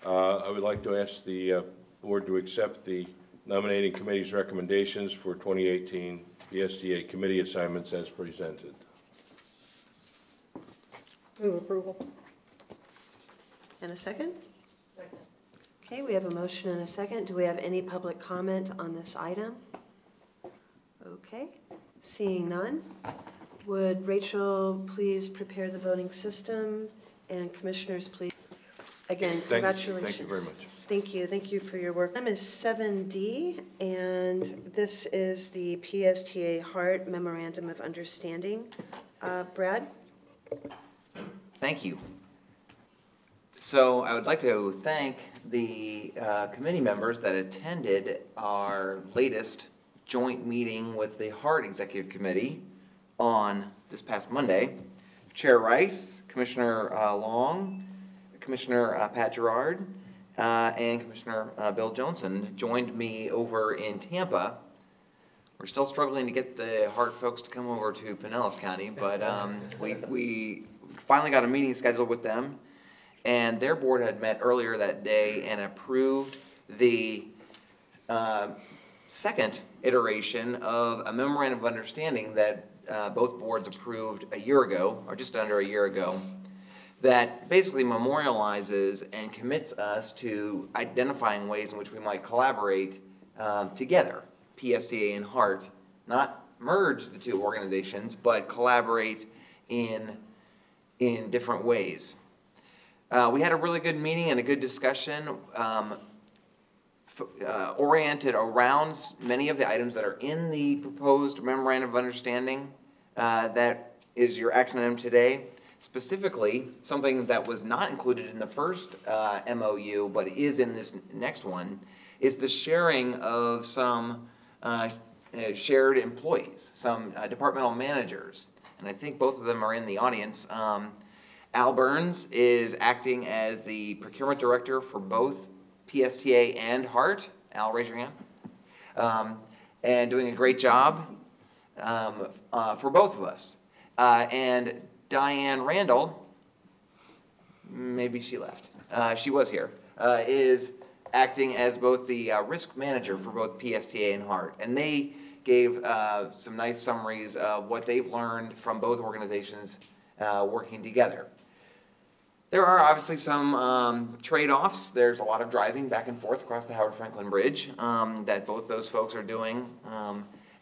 I would like to ask the board to accept the nominating committee's recommendations for 2018 PSTA committee assignments as presented. Move approval. And a second? Second. Okay, we have a motion and a second. Do we have any public comment on this item? Okay, seeing none. Would Rachel please prepare the voting system, and commissioners, please. Again, congratulations. Thank you very much. Thank you for your work. Item is 7D, and this is the PSTA HART Memorandum of Understanding. Brad? Thank you. So I would like to thank the committee members that attended our latest joint meeting with the HART Executive Committee on this past Monday. Chair Rice, Commissioner Long, Commissioner Pat Gerard, and Commissioner Bill Johnson joined me over in Tampa. We're still struggling to get the HART folks to come over to Pinellas County, but we finally got a meeting scheduled with them, and their board had met earlier that day and approved the second iteration of a memorandum of understanding that both boards approved a year ago, or just under a year ago, that basically memorializes and commits us to identifying ways in which we might collaborate together, PSTA and HART, not merge the two organizations, but collaborate in different ways. We had a really good meeting and a good discussion oriented around many of the items that are in the proposed memorandum of understanding that is your action item today. Specifically, something that was not included in the first MOU, but is in this next one, is the sharing of some shared employees, some departmental managers. And I think both of them are in the audience. Al Burns is acting as the procurement director for both PSTA and HART. Al, raise your hand. And doing a great job for both of us. And Diane Randall, maybe she left, she was here, is acting as both the risk manager for both PSTA and HART. And they gave some nice summaries of what they've learned from both organizations working together. There are obviously some trade-offs. There's a lot of driving back and forth across the Howard Franklin Bridge that both those folks are doing,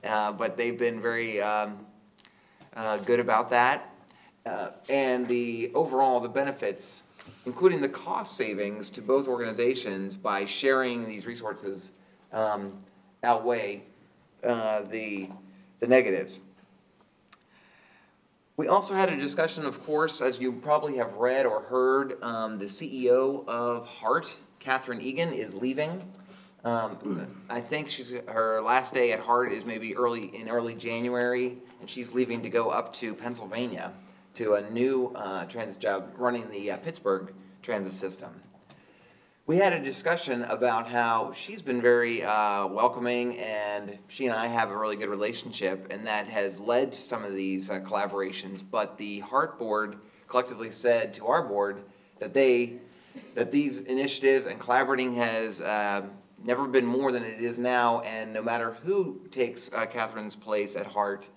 but they've been very good about that. And the overall, the benefits, including the cost savings to both organizations by sharing these resources, outweigh the negatives. We also had a discussion, of course, as you probably have read or heard, the CEO of HART, Catherine Egan, is leaving. I think her last day at HART is maybe in early January, and she's leaving to go up to Pennsylvania to a new transit job running the Pittsburgh transit system. We had a discussion about how she's been very welcoming, and she and I have a really good relationship, and that has led to some of these collaborations. But the HART board collectively said to our board that these initiatives and collaborating has never been more than it is now, and no matter who takes Catherine's place at HART,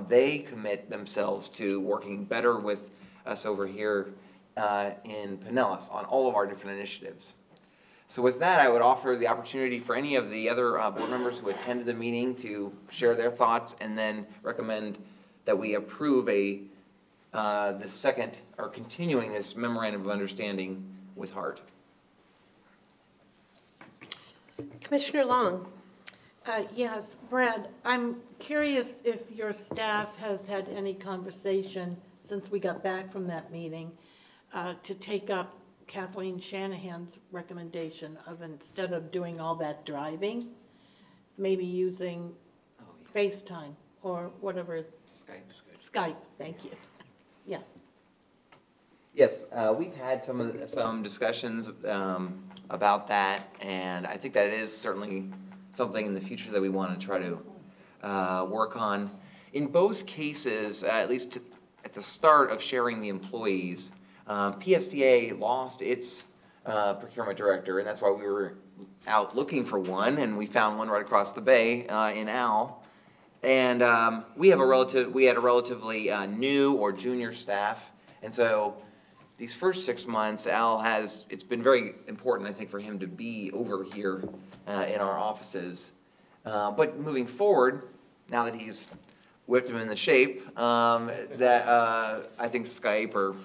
they commit themselves to working better with us over here in Pinellas on all of our different initiatives. So with that, I would offer the opportunity for any of the other board members who attended the meeting to share their thoughts, and then recommend that we approve the second, or continuing this memorandum of understanding with HART. Commissioner Long. Yes, Brad, I'm curious if your staff has had any conversation since we got back from that meeting to take up Kathleen Shanahan's recommendation of, instead of doing all that driving, maybe using FaceTime or whatever. Skype, thank you. Yeah. Yes, we've had some discussions about that, and I think that it is certainly something in the future that we want to try to work on. In both cases, at least at the start of sharing the employees, PSTA lost its procurement director, and that's why we were out looking for one, and we found one right across the bay in Al. And we had a relatively new or junior staff, and so these first 6 months, it's been very important, I think, for him to be over here in our offices. But moving forward, now that he's whipped him in the shape, that I think Skype or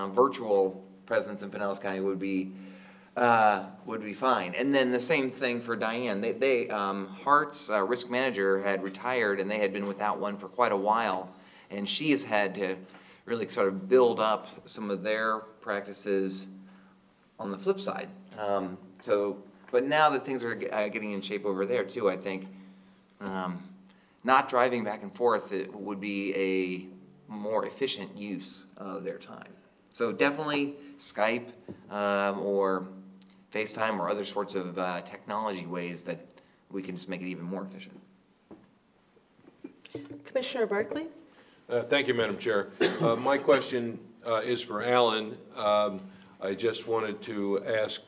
virtual presence in Pinellas County would be fine. And then the same thing for Diane. HART's risk manager had retired, and they had been without one for quite a while, and she has had to really sort of build up some of their practices on the flip side. But now that things are getting in shape over there too, I think not driving back and forth would be a more efficient use of their time. So definitely Skype or FaceTime or other sorts of technology ways that we can just make it even more efficient. Commissioner Barkley? Thank you, Madam Chair. My question is for Alan. I just wanted to ask,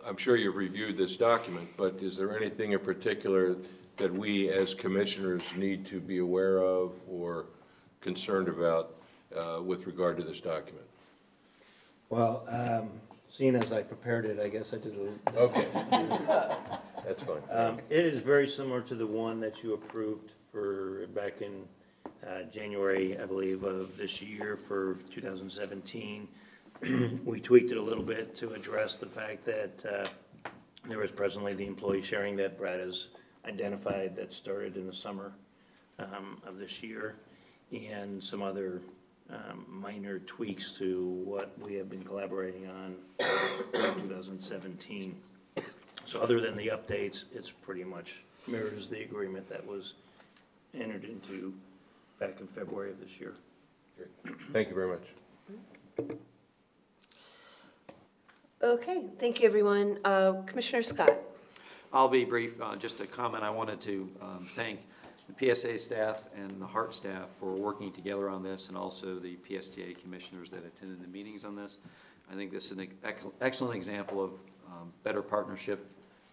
I'm sure you've reviewed this document, but is there anything in particular that we as commissioners need to be aware of or concerned about with regard to this document? Well, seeing as I prepared it, I guess I did a little. Okay. That's fine. It is very similar to the one that you approved for back in January, I believe, of this year for 2017. We tweaked it a little bit to address the fact that there is presently the employee sharing that Brad has identified that started in the summer of this year, and some other minor tweaks to what we have been collaborating on in 2017. So other than the updates, it's pretty much mirrors the agreement that was entered into back in February of this year. Great. Thank you very much. Okay, thank you, everyone. Commissioner Scott. I'll be brief. Just a comment. I wanted to thank the PSA staff and the HART staff for working together on this, and also the PSTA commissioners that attended the meetings on this. I think this is an excellent example of better partnership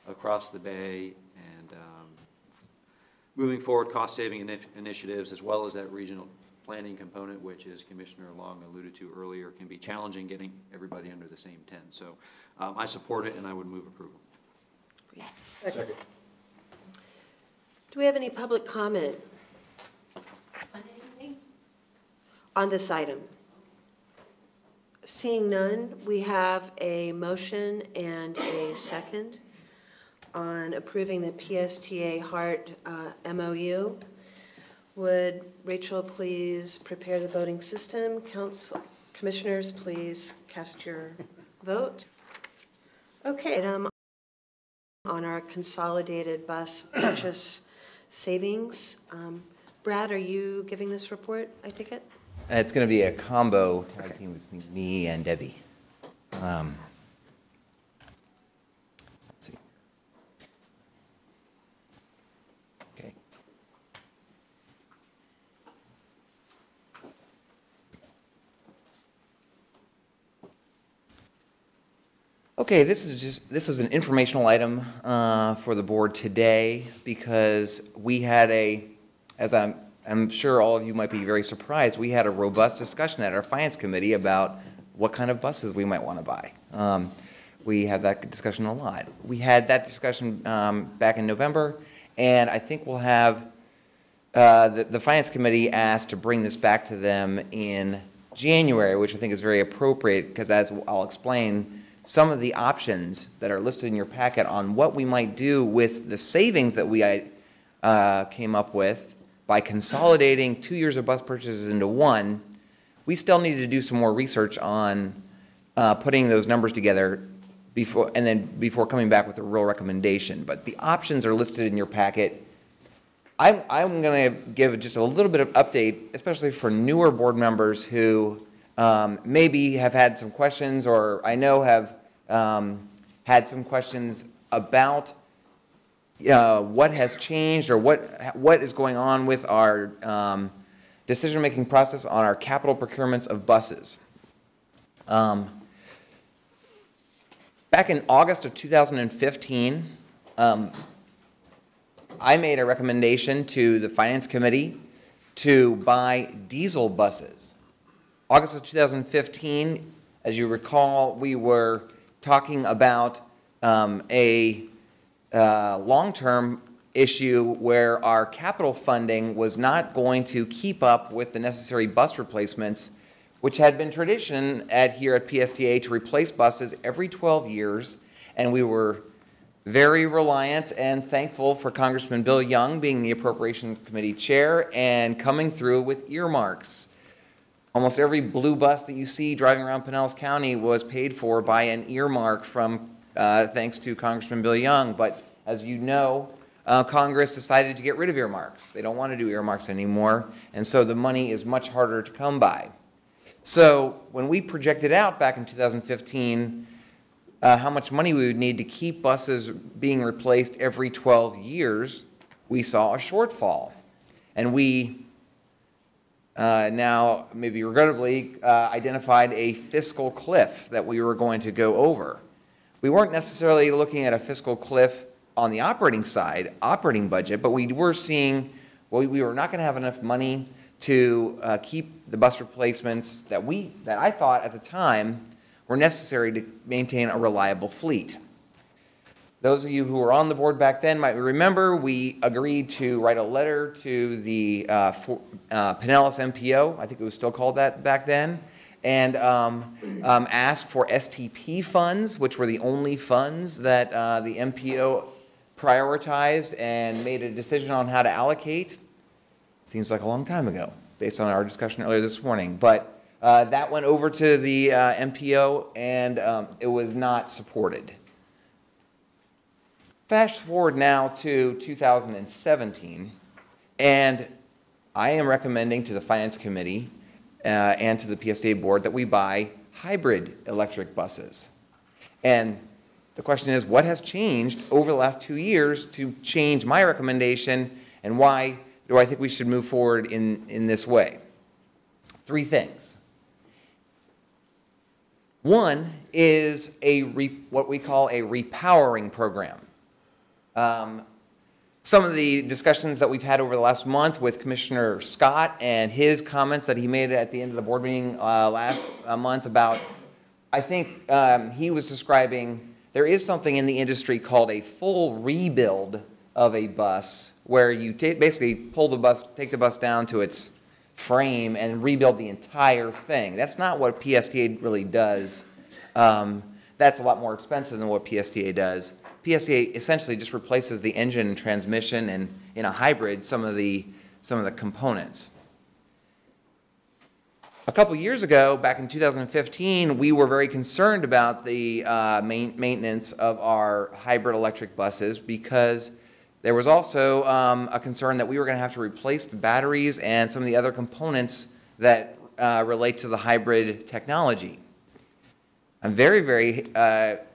across the Bay, and moving forward cost-saving initiatives, as well as that regional planning component, which, as Commissioner Long alluded to earlier, can be challenging getting everybody under the same tent. So I support it, and I would move approval. Great. Second. Do we have any public comment on this item? Seeing none, we have a motion and a second on approving the PSTA HART MOU. Would Rachel please prepare the voting system? Council commissioners, please cast your vote. Okay, item on our consolidated bus purchase savings. Brad, are you giving this report, I take it? It's going to be a combo tag team between me and Debbie. Let's see. Okay. Okay, this is an informational item for the board today, because we had as I'm sure all of you might be very surprised, we had a robust discussion at our finance committee about what kind of buses we might want to buy. We had that discussion a lot. We had that discussion back in November, and I think we'll have the finance committee asked to bring this back to them in January, which I think is very appropriate, because as I'll explain, some of the options that are listed in your packet on what we might do with the savings that we came up with by consolidating 2 years of bus purchases into one. We still need to do some more research on putting those numbers together before coming back with a real recommendation. But the options are listed in your packet. I'm going to give just a little bit of update, especially for newer board members who maybe have had some questions, or I know have had some questions about what has changed, or what is going on with our decision-making process on our capital procurements of buses. Back in August of 2015, I made a recommendation to the Finance Committee to buy diesel buses. August of 2015, as you recall, we were talking about a long-term issue where our capital funding was not going to keep up with the necessary bus replacements, which had been tradition here at PSTA to replace buses every 12 years, and we were very reliant and thankful for Congressman Bill Young being the Appropriations Committee chair and coming through with earmarks. Almost every blue bus that you see driving around Pinellas County was paid for by an earmark from, thanks to Congressman Bill Young. But as you know, Congress decided to get rid of earmarks. They don't want to do earmarks anymore, and so the money is much harder to come by. So when we projected out back in 2015 how much money we would need to keep buses being replaced every 12 years, we saw a shortfall. And we now maybe regrettably identified a fiscal cliff that we were going to go over. We weren't necessarily looking at a fiscal cliff on the operating side, operating budget, but we were seeing, well, we were not going to have enough money to keep the bus replacements that I thought at the time were necessary to maintain a reliable fleet. Those of you who were on the board back then might remember we agreed to write a letter to the Pinellas MPO, I think it was still called that back then, and asked for STP funds, which were the only funds that the MPO prioritized and made a decision on how to allocate. Seems like a long time ago, based on our discussion earlier this morning. But that went over to the MPO, and it was not supported. Fast forward now to 2017, and I am recommending to the Finance Committee and to the PSTA board that we buy hybrid electric buses. And the question is, what has changed over the last 2 years to change my recommendation, and why do I think we should move forward in this way? 3 things. One is what we call a repowering program. Some of the discussions that we've had over the last month with Commissioner Scott and his comments that he made at the end of the board meeting last month about, I think he was describing, there is something in the industry called a full rebuild of a bus, where you basically pull the bus, take the bus down to its frame and rebuild the entire thing. That's not what PSTA really does. That's a lot more expensive than what PSTA does. PSTA essentially just replaces the engine and transmission, and in a hybrid, some of the components. A couple years ago, back in 2015, we were very concerned about the maintenance of our hybrid electric buses, because there was also a concern that we were going to have to replace the batteries and some of the other components that relate to the hybrid technology. I'm very, very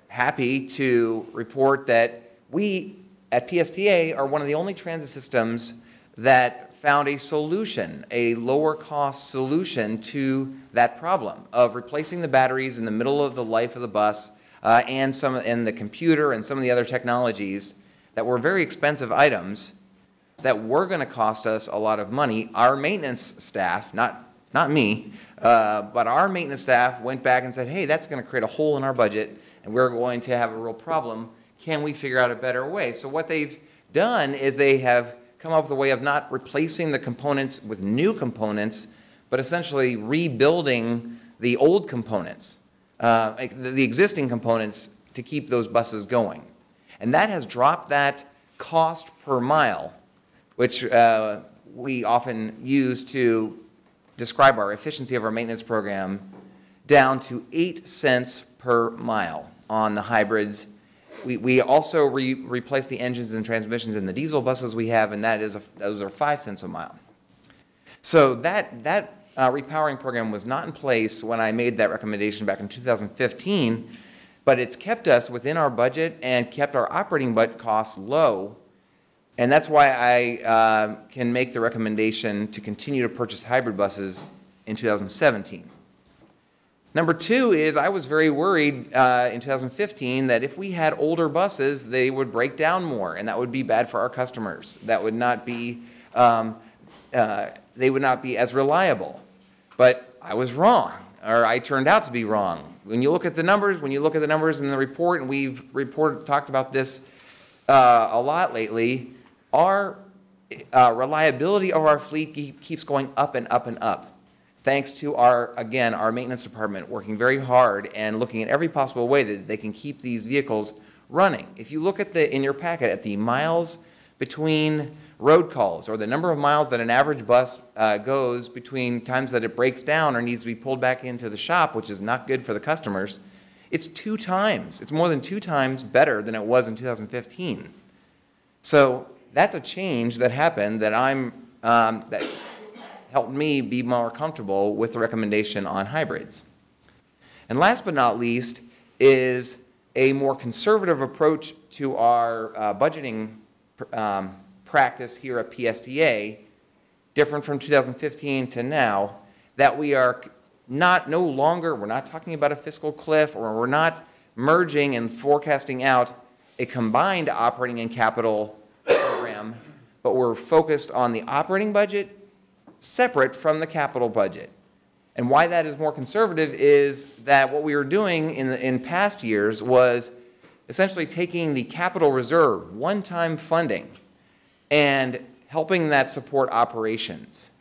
happy to report that we at PSTA are one of the only transit systems that found a solution, a lower cost solution to that problem of replacing the batteries in the middle of the life of the bus and the computer and some of the other technologies that were very expensive items that were going to cost us a lot of money. Our maintenance staff, not me, but our maintenance staff went back and said, hey, that's going to create a hole in our budget, and we're going to have a real problem. Can we figure out a better way? So what they've done is they have come up with a way of not replacing the components with new components, but essentially rebuilding the old components, the existing components, to keep those buses going. And that has dropped that cost per mile, which we often use to describe our efficiency of our maintenance program, down to 8 cents per mile on the hybrids. We also replace the engines and transmissions in the diesel buses we have, and those are 5 cents a mile. So that repowering program was not in place when I made that recommendation back in 2015, but it's kept us within our budget and kept our operating budget costs low, and that's why I can make the recommendation to continue to purchase hybrid buses in 2017. Number 2 is I was very worried in 2015 that if we had older buses, they would break down more, and that would be bad for our customers. That would not be, they would not be as reliable. But I was wrong, or I turned out to be wrong. When you look at the numbers, in the report, and we've talked about this a lot lately, our reliability of our fleet keeps going up and up and up, thanks to our maintenance department working very hard and looking at every possible way that they can keep these vehicles running. If you look at in your packet at the miles between road calls, or the number of miles that an average bus goes between times that it breaks down or needs to be pulled back into the shop, which is not good for the customers, it's more than 2 times better than it was in 2015. So that's a change that happened that that helped me be more comfortable with the recommendation on hybrids. And last but not least is a more conservative approach to our budgeting practice here at PSTA different from 2015 to now, that we are no longer, we're not talking about a fiscal cliff, or we're not merging and forecasting out a combined operating and capital program, but we're focused on the operating budget separate from the capital budget. And why that is more conservative is that what we were doing in past years was essentially taking the capital reserve, one-time funding, and helping that support operations.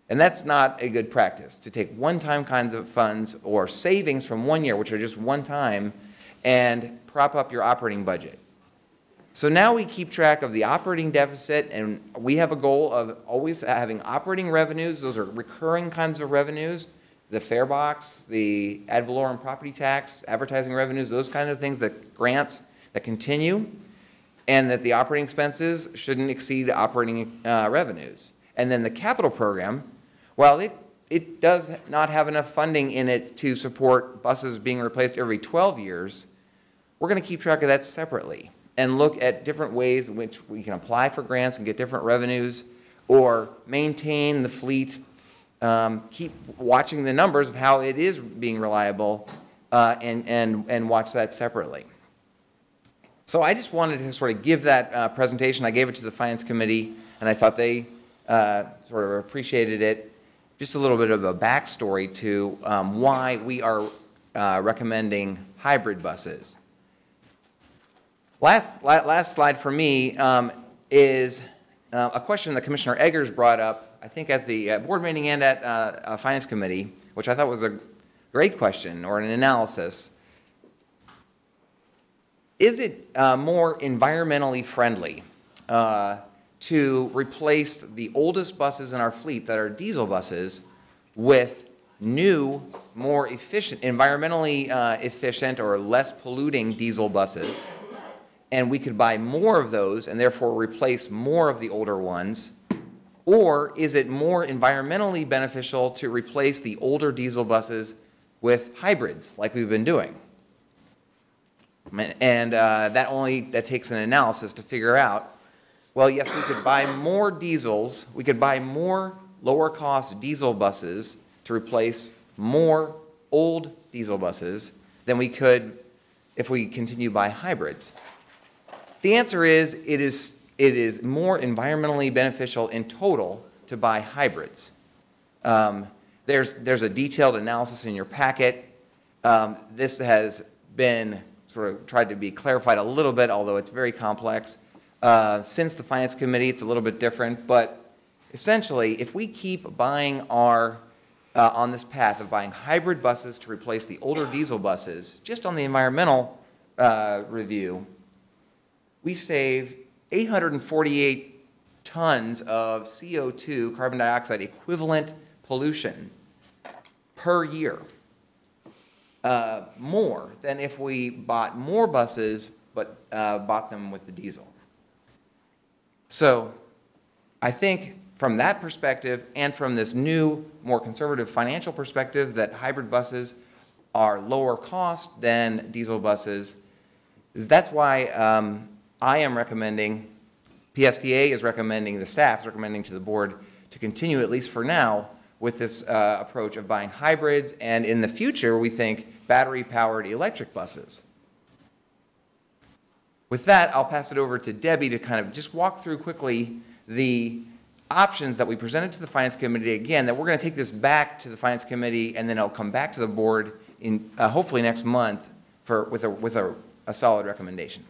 And that's not a good practice, to take one-time kinds of funds or savings from one year, which are just one time, and prop up your operating budget. So now we keep track of the operating deficit, and we have a goal of always having operating revenues. Those are recurring kinds of revenues, the fare box, the ad valorem property tax, advertising revenues, those kind of things, that grants that continue, and that the operating expenses shouldn't exceed operating revenues. And then the capital program, while it does not have enough funding in it to support buses being replaced every 12 years, we're going to keep track of that separately and look at different ways in which we can apply for grants and get different revenues, or maintain the fleet, keep watching the numbers of how it is being reliable, and watch that separately. So I just wanted to sort of give that presentation. I gave it to the Finance Committee, and I thought they sort of appreciated it. Just a little bit of a backstory to why we are recommending hybrid buses. Last slide for me is a question that Commissioner Eggers brought up, I think at the board meeting and at Finance Committee, which I thought was a great question, or an analysis. Is it more environmentally friendly to replace the oldest buses in our fleet that are diesel buses with new, more efficient, environmentally efficient or less polluting diesel buses, and we could buy more of those and therefore replace more of the older ones? Or is it more environmentally beneficial to replace the older diesel buses with hybrids like we've been doing? And that takes an analysis to figure out, well, yes, we could buy more diesels, we could buy more lower cost diesel buses to replace more old diesel buses than we could if we continue to buy hybrids. The answer is it is more environmentally beneficial in total to buy hybrids. There's a detailed analysis in your packet. This has been sort of tried to be clarified a little bit, although it's very complex. Since the Finance Committee, it's a little bit different, but essentially, if we keep buying on this path of buying hybrid buses to replace the older diesel buses, just on the environmental review, we save 848 tons of CO2, carbon dioxide equivalent pollution per year. More than if we bought more buses but bought them with the diesel. So I think from that perspective and from this new, more conservative financial perspective, that hybrid buses are lower cost than diesel buses, that's why I am recommending, PSTA is recommending, the staff is recommending to the board to continue, at least for now, with this approach of buying hybrids, and in the future, we think battery-powered electric buses. With that, I'll pass it over to Debbie to kind of just walk through quickly the options that we presented to the Finance Committee. Again, that we're going to take this back to the Finance Committee, and then it'll come back to the board in hopefully next month with a solid recommendation.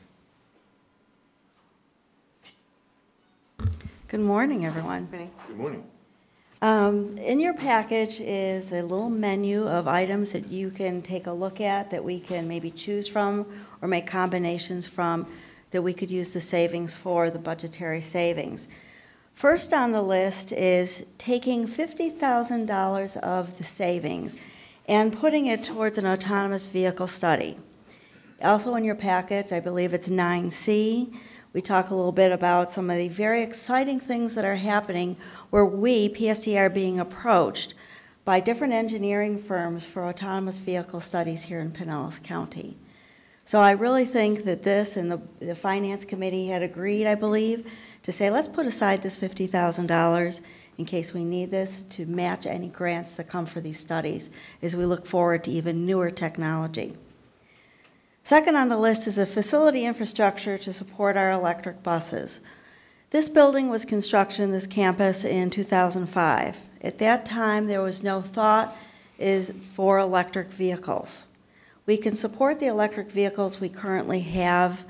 Good morning, everyone. Good morning. In your package is a little menu of items that you can take a look at, that we can maybe choose from or make combinations from, that we could use the savings for, the budgetary savings. First on the list is taking $50,000 of the savings and putting it towards an autonomous vehicle study. Also in your package, I believe it's 9C, we talk a little bit about some of the very exciting things that are happening where we, PSTA, are being approached by different engineering firms for autonomous vehicle studies here in Pinellas County. So I really think that this, and the Finance Committee had agreed, I believe, to say let's put aside this $50,000 in case we need this to match any grants that come for these studies as we look forward to even newer technology. Second on the list is a facility infrastructure to support our electric buses. This building was constructed in this campus in 2005. At that time, there was no thought for electric vehicles. We can support the electric vehicles we currently have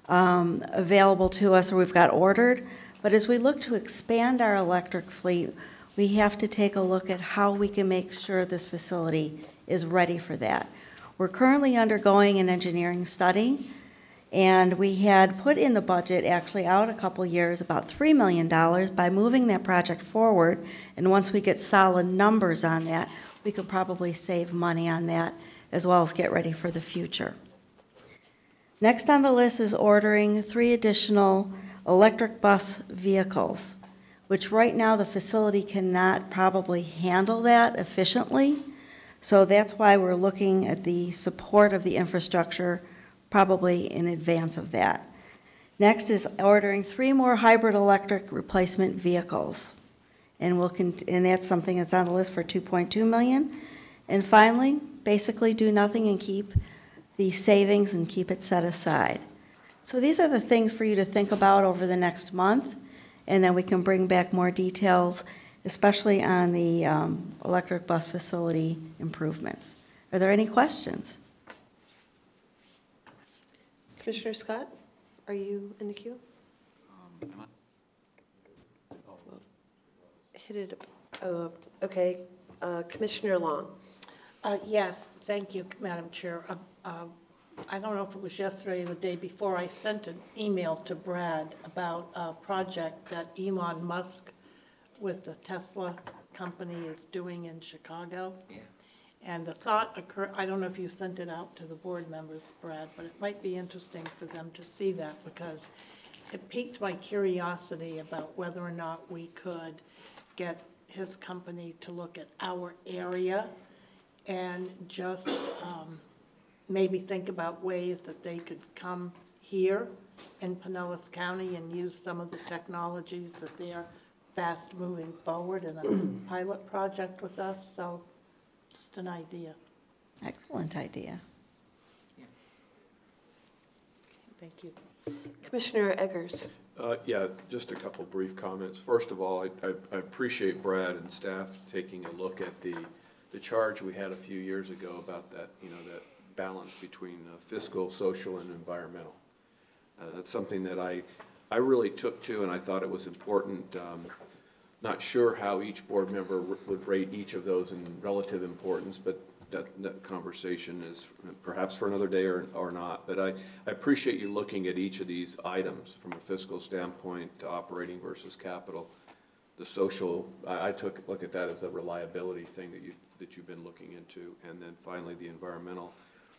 available to us or we've got ordered, but as we look to expand our electric fleet, we have to take a look at how we can make sure this facility is ready for that. We're currently undergoing an engineering study, and we had put in the budget actually out a couple years about $3 million by moving that project forward, and once we get solid numbers on that, we could probably save money on that as well as get ready for the future. Next on the list is ordering 3 additional electric bus vehicles, which right now the facility cannot probably handle that efficiently. So that's why we're looking at the support of the infrastructure probably in advance of that. Next is ordering 3 more hybrid electric replacement vehicles. And that's something that's on the list for $2.2 million. And finally, basically do nothing and keep the savings and keep it set aside. So these are the things for you to think about over the next month, and then we can bring back more details, especially on the electric bus facility improvements. Are there any questions? Commissioner Scott, are you in the queue? Hit it. Oh, okay. Commissioner Long. Yes, thank you, Madam Chair. I don't know if it was yesterday or the day before, I sent an email to Brad about a project that Elon Musk with the Tesla company is doing in Chicago. Yeah. And the thought occurred, I don't know if you sent it out to the board members, Brad, but it might be interesting for them to see that because it piqued my curiosity about whether or not we could get his company to look at our area and just maybe think about ways that they could come here in Pinellas County and use some of the technologies that they are fast moving forward in a pilot project with us. So just an idea. Excellent idea. Yeah. Thank you. Commissioner Eggers. Yeah, just a couple brief comments. First of all, I appreciate Brad and staff taking a look at the charge we had a few years ago about that, that balance between fiscal, social, and environmental. That's something that I really took to, and I thought it was important. Not sure how each board member would rate each of those in relative importance, but that conversation is perhaps for another day or not. But I appreciate you looking at each of these items from a fiscal standpoint, operating versus capital. The social, I took a look at that as a reliability thing that you've been looking into, and then finally the environmental.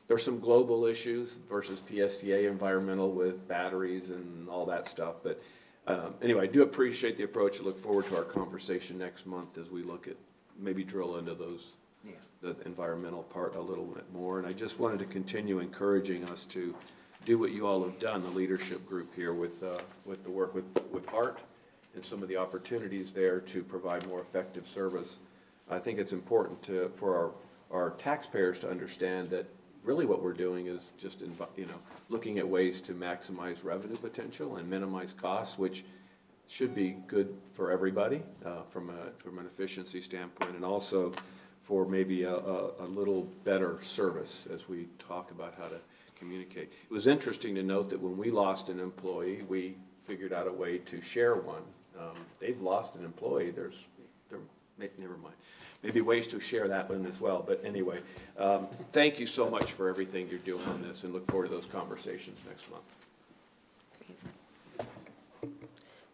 There's some global issues versus PSTA environmental with batteries and all that stuff. But anyway, I do appreciate the approach. I look forward to our conversation next month as we look at maybe drill into those. Yeah. The environmental part a little bit more. And I just wanted to continue encouraging us to do what you all have done, the leadership group here with the work with HART and some of the opportunities there to provide more effective service. I think it's important for our taxpayers to understand that really what we're doing is just looking at ways to maximize revenue potential and minimize costs, which should be good for everybody from an efficiency standpoint, and also for maybe a little better service as we talk about how to communicate. It was interesting to note that when we lost an employee, we figured out a way to share one. They've lost an employee. Never mind. Maybe ways to share that one as well. But anyway, thank you so much for everything you're doing on this, and look forward to those conversations next month.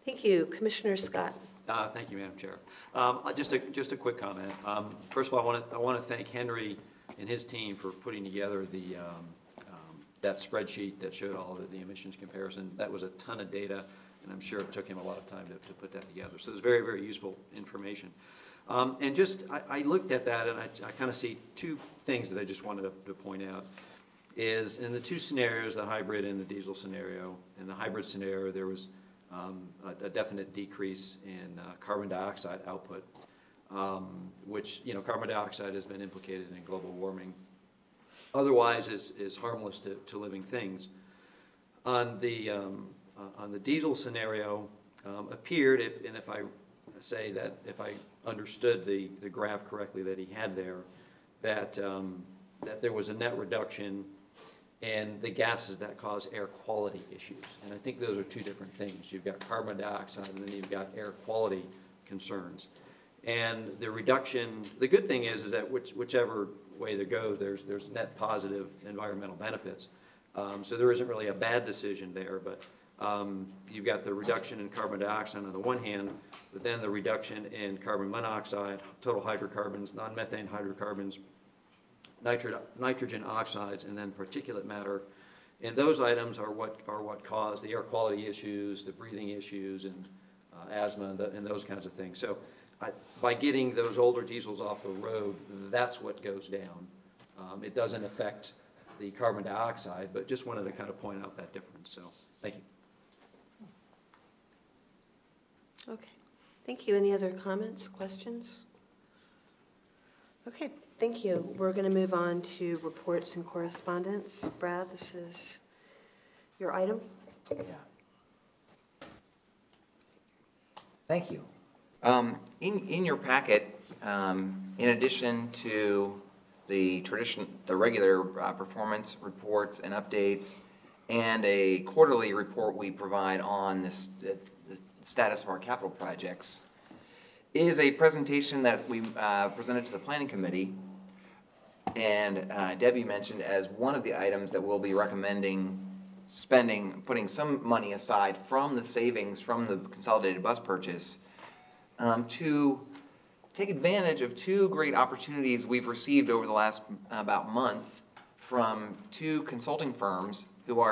Thank you. Commissioner Scott. Thank you, Madam Chair. Just a quick comment. First of all, I want to thank Henry and his team for putting together that spreadsheet that showed all of the emissions comparison. That was a ton of data, and I'm sure it took him a lot of time to put that together. So it's very, very useful information. And I looked at that, and I kind of see 2 things that I just wanted to point out. Is in the 2 scenarios, the hybrid and the diesel scenario, in the hybrid scenario, there was a definite decrease in carbon dioxide output, which, you know, carbon dioxide has been implicated in global warming. Otherwise is harmless to living things. On the diesel scenario, appeared, if I say that, if I understood the graph correctly that he had there, that there was a net reduction in the gases that cause air quality issues. And I think those are two different things. You've got carbon dioxide and then you've got air quality concerns. And the reduction, the good thing is that whichever way they go, there's net positive environmental benefits. So there isn't really a bad decision there, but you've got the reduction in carbon dioxide on the one hand, but then the reduction in carbon monoxide, total hydrocarbons, non-methane hydrocarbons, nitrogen oxides, and then particulate matter. And those items are what cause the air quality issues, the breathing issues, and asthma, and those kinds of things. So by getting those older diesels off the road, that's what goes down. It doesn't affect the carbon dioxide, but just wanted to kind of point out that difference. So thank you. Okay, thank you. Any other comments, questions? Okay, thank you. We're going to move on to reports and correspondence. Brad, this is your item. Yeah. Thank you. In your packet, in addition to the regular performance reports and updates, and a quarterly report we provide on the status of our capital projects, is a presentation that we presented to the Planning Committee, and Debbie mentioned as one of the items that we'll be recommending putting some money aside from the savings from the consolidated bus purchase to take advantage of two great opportunities we've received over the last about month from two consulting firms who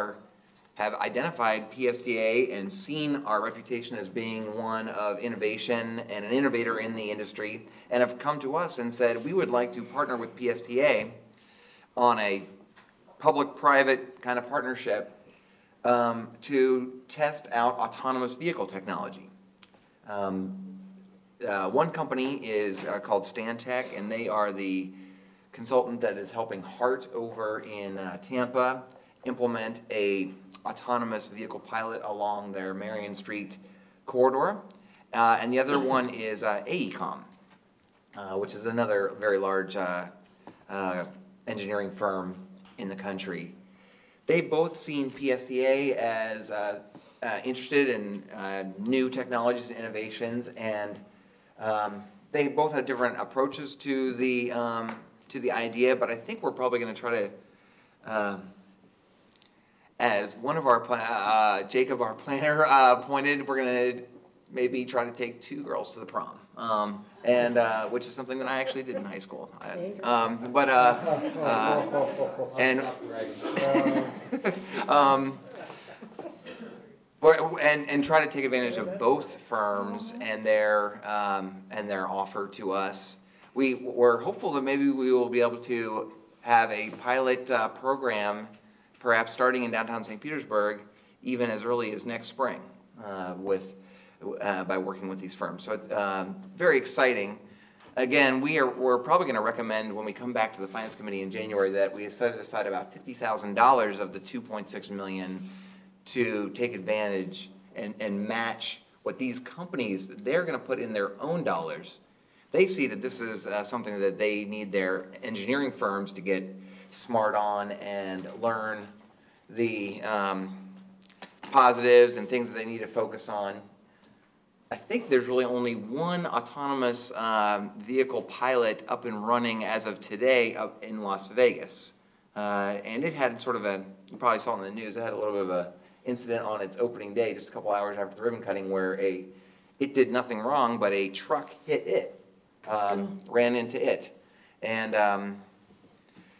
have identified PSTA and seen our reputation as being one of innovation and an innovator in the industry, and have come to us and said, we would like to partner with PSTA on a public-private kind of partnership to test out autonomous vehicle technology. One company is called Stantec, and they are the consultant that is helping Hart over in Tampa implement a autonomous vehicle pilot along their Marion Street corridor. And the other one is AECOM, which is another very large engineering firm in the country. They've both seen PSTA as interested in new technologies and innovations, and they both have different approaches to the idea, but I think we're probably going to try to, as one of our, Jacob, our planner, pointed, we're going to maybe try to take 2 girls to the prom, and which is something that I actually did in high school. And try to take advantage of both firms and their offer to us. We're hopeful that maybe we will be able to have a pilot program, perhaps starting in downtown St. Petersburg, even as early as next spring, by working with these firms. So it's very exciting. Again, we're probably going to recommend when we come back to the Finance Committee in January that we set aside about $50,000 of the $2.6 million to take advantage and match what these companies, they're going to put in their own dollars. They see that this is something that they need their engineering firms to get smart on and learn the positives and things that they need to focus on. I think there's really only one autonomous vehicle pilot up and running as of today up in Las Vegas. And it had sort of you probably saw in the news, it had a little bit of a incident on its opening day, just a couple hours after the ribbon cutting, where it did nothing wrong, but a truck hit it, ran into it. And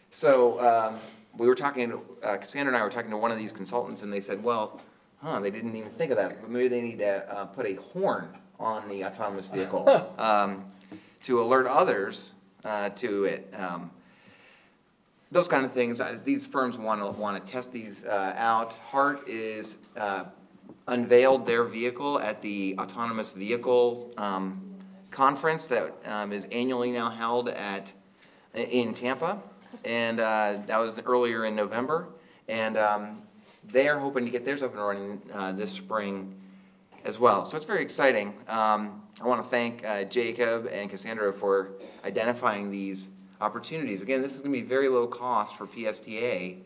so we were talking, Cassandra and I were talking to one of these consultants, and they said, well, they didn't even think of that, but maybe they need to put a horn on the autonomous vehicle to alert others to it. Those kind of things. These firms want to test these out. Hart is unveiled their vehicle at the Autonomous Vehicle Conference that is annually now held in Tampa. And that was earlier in November. And they are hoping to get theirs up and running this spring as well. So it's very exciting. I want to thank Jacob and Cassandra for identifying these opportunities. Again, this is going to be very low cost for PSTA,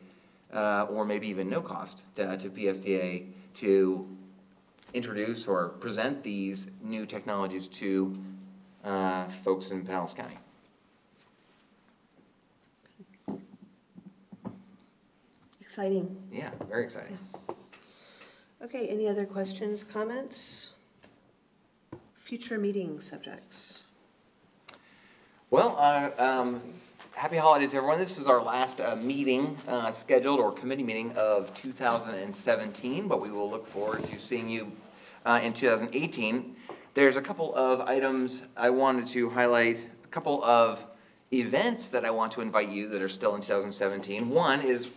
or maybe even no cost to PSTA to introduce or present these new technologies to folks in Pinellas County. Exciting. Yeah, very exciting. Okay, any other questions, comments? Future meeting subjects. Well, happy holidays, everyone. This is our last meeting scheduled, or committee meeting of 2017, but we will look forward to seeing you in 2018. There's a couple of items I wanted to highlight, a couple of events that I want to invite you that are still in 2017. One is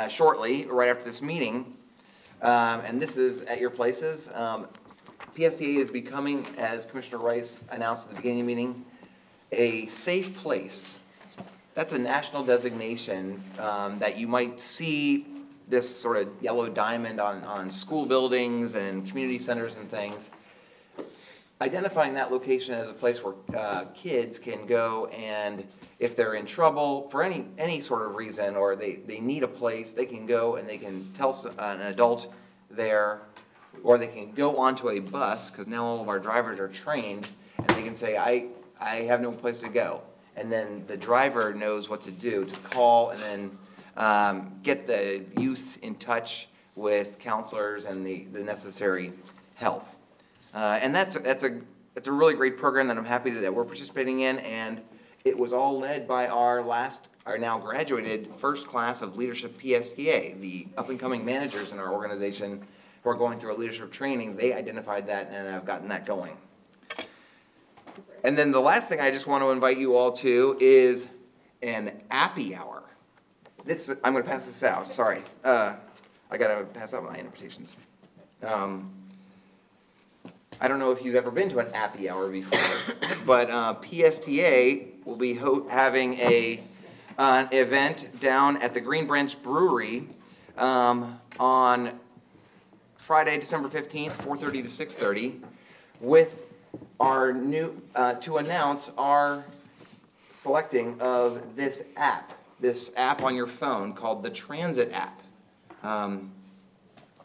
shortly, right after this meeting, and this is at your places. PSTA is becoming, as Commissioner Rice announced at the beginning of the meeting, a safe place. That's a national designation that you might see this sort of yellow diamond on school buildings and community centers and things. Identifying that location as a place where kids can go, and if they're in trouble for any sort of reason, or they need a place, they can go and they can tell an adult there, or they can go onto a bus, because now all of our drivers are trained, and they can say, I have no place to go. And then the driver knows what to do, to call and then get the youth in touch with counselors and the necessary help. And that's a really great program that I'm happy that we're participating in, and it was all led by our now graduated first class of Leadership PSTA, the up-and-coming managers in our organization who are going through a leadership training. They identified that and have gotten that going. And then the last thing I just want to invite you all to is an appy hour. I'm going to pass this out. Sorry. I got to pass out my invitations. I don't know if you've ever been to an appy hour before, but PSTA will be having an event down at the Green Branch Brewery on Friday, December 15th, 4:30 to 6:30, with our new, to announce our selecting of this app on your phone called the Transit app.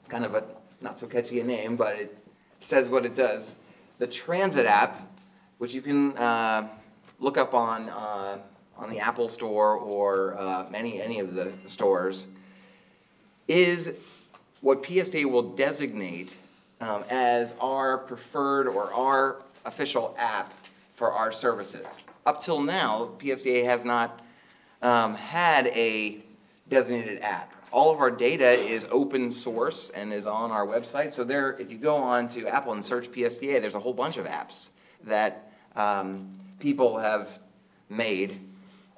It's kind of a not so catchy a name, but it says what it does. The Transit app, which you can look up on the Apple Store or any of the stores, is what PSTA will designate as our preferred or our official app for our services. Up till now, PSTA has not had a designated app. All of our data is open source and is on our website. So there, if you go on to Apple and search PSTA, there's a whole bunch of apps that people have made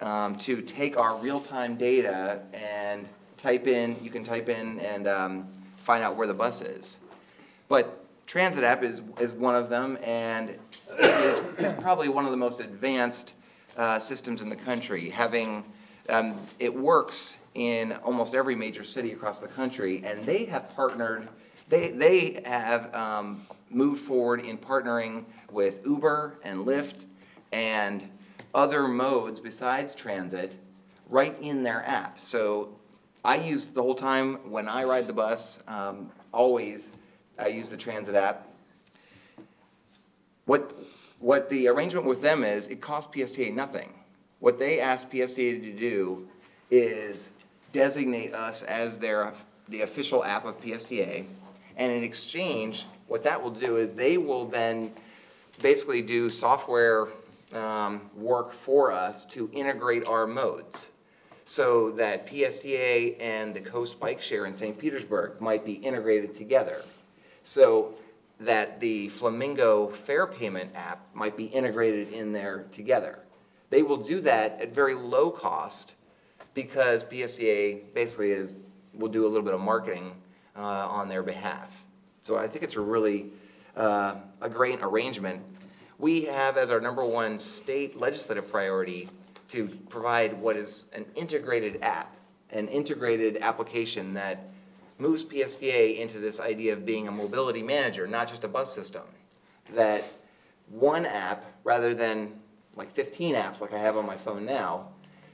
to take our real-time data and you can type in and find out where the bus is. But Transit app is one of them, and is probably one of the most advanced systems in the country. It works in almost every major city across the country, and they have partnered, they have moved forward in partnering with Uber and Lyft and other modes besides transit right in their app. So I use the whole time when I ride the bus, always I use the Transit app. What the arrangement with them is, it costs PSTA nothing. What they ask PSTA to do is designate us as the official app of PSTA, and in exchange, what that will do is they will then basically do software work for us to integrate our modes, so that PSTA and the Coast Bike Share in St. Petersburg might be integrated together, so that the Flamingo fare payment app might be integrated in there together. They will do that at very low cost because PSTA basically will do a little bit of marketing on their behalf. So I think it's a really a great arrangement. We have as our #1 state legislative priority to provide what is an integrated app, an integrated application that moves PSTA into this idea of being a mobility manager, not just a bus system. That one app, rather than like 15 apps like I have on my phone now,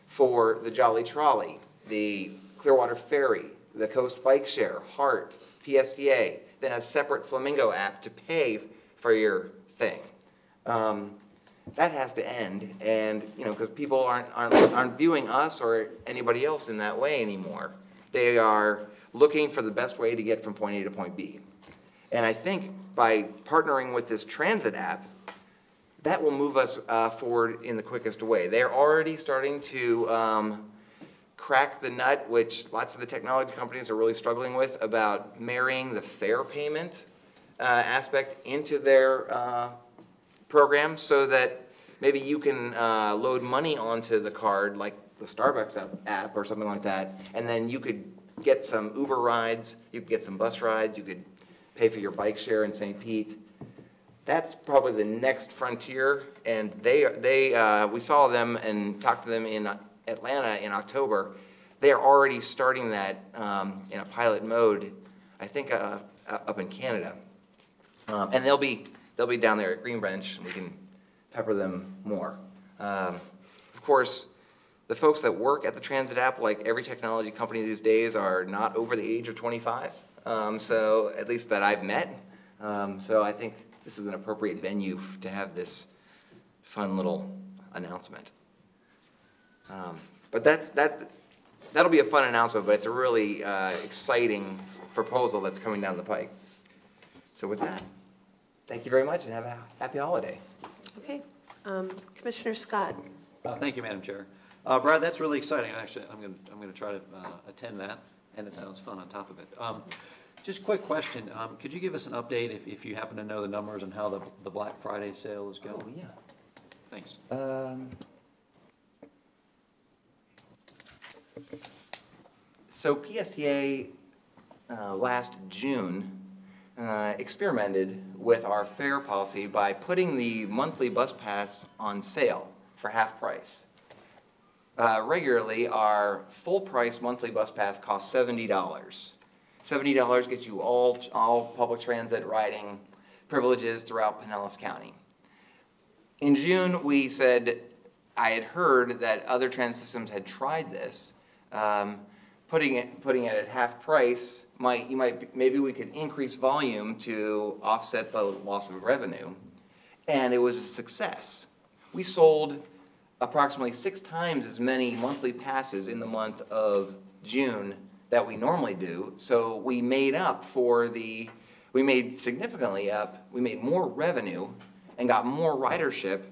for the Jolly Trolley, the Clearwater Ferry, the Coast Bike Share, HART, PSTA, then a separate Flamingo app to pay for your thing. That has to end, and because people aren't viewing us or anybody else in that way anymore. They are looking for the best way to get from point A to point B. And I think by partnering with this transit app, that will move us forward in the quickest way. They're already starting to crack the nut, which lots of the technology companies are really struggling with, about marrying the fare payment aspect into their program so that maybe you can load money onto the card, like the Starbucks app or something like that, and then you could get some Uber rides, you could get some bus rides, you could pay for your bike share in St. Pete. That's probably the next frontier, and we saw them and talked to them in Atlanta in October. They are already starting that in a pilot mode, I think up in Canada. And they'll be down there at Green Bench, and we can pepper them more. Of course, the folks that work at the transit app, like every technology company these days, are not over the age of 25, so at least that I've met. So I think this is an appropriate venue to have this fun little announcement. But that'll be a fun announcement, but it's a really exciting proposal that's coming down the pike. So with that, thank you very much and have a happy holiday. Okay. Commissioner Scott. Thank you, Madam Chair. Brad, that's really exciting. Actually, I'm going to try to attend that, and it sounds fun on top of it. Just quick question. Could you give us an update if you happen to know the numbers on how the Black Friday sale is going? Oh, yeah. Thanks. So PSTA last June experimented with our fare policy by putting the monthly bus pass on sale for half price. Regularly, our full price monthly bus pass costs $70. $70 gets you all public transit riding privileges throughout Pinellas County. In June, we said, I had heard that other transit systems had tried this. Putting it at half price maybe we could increase volume to offset the loss of revenue, and it was a success. We sold approximately 6 times as many monthly passes in the month of June that we normally do, so we made significantly up, we made more revenue and got more ridership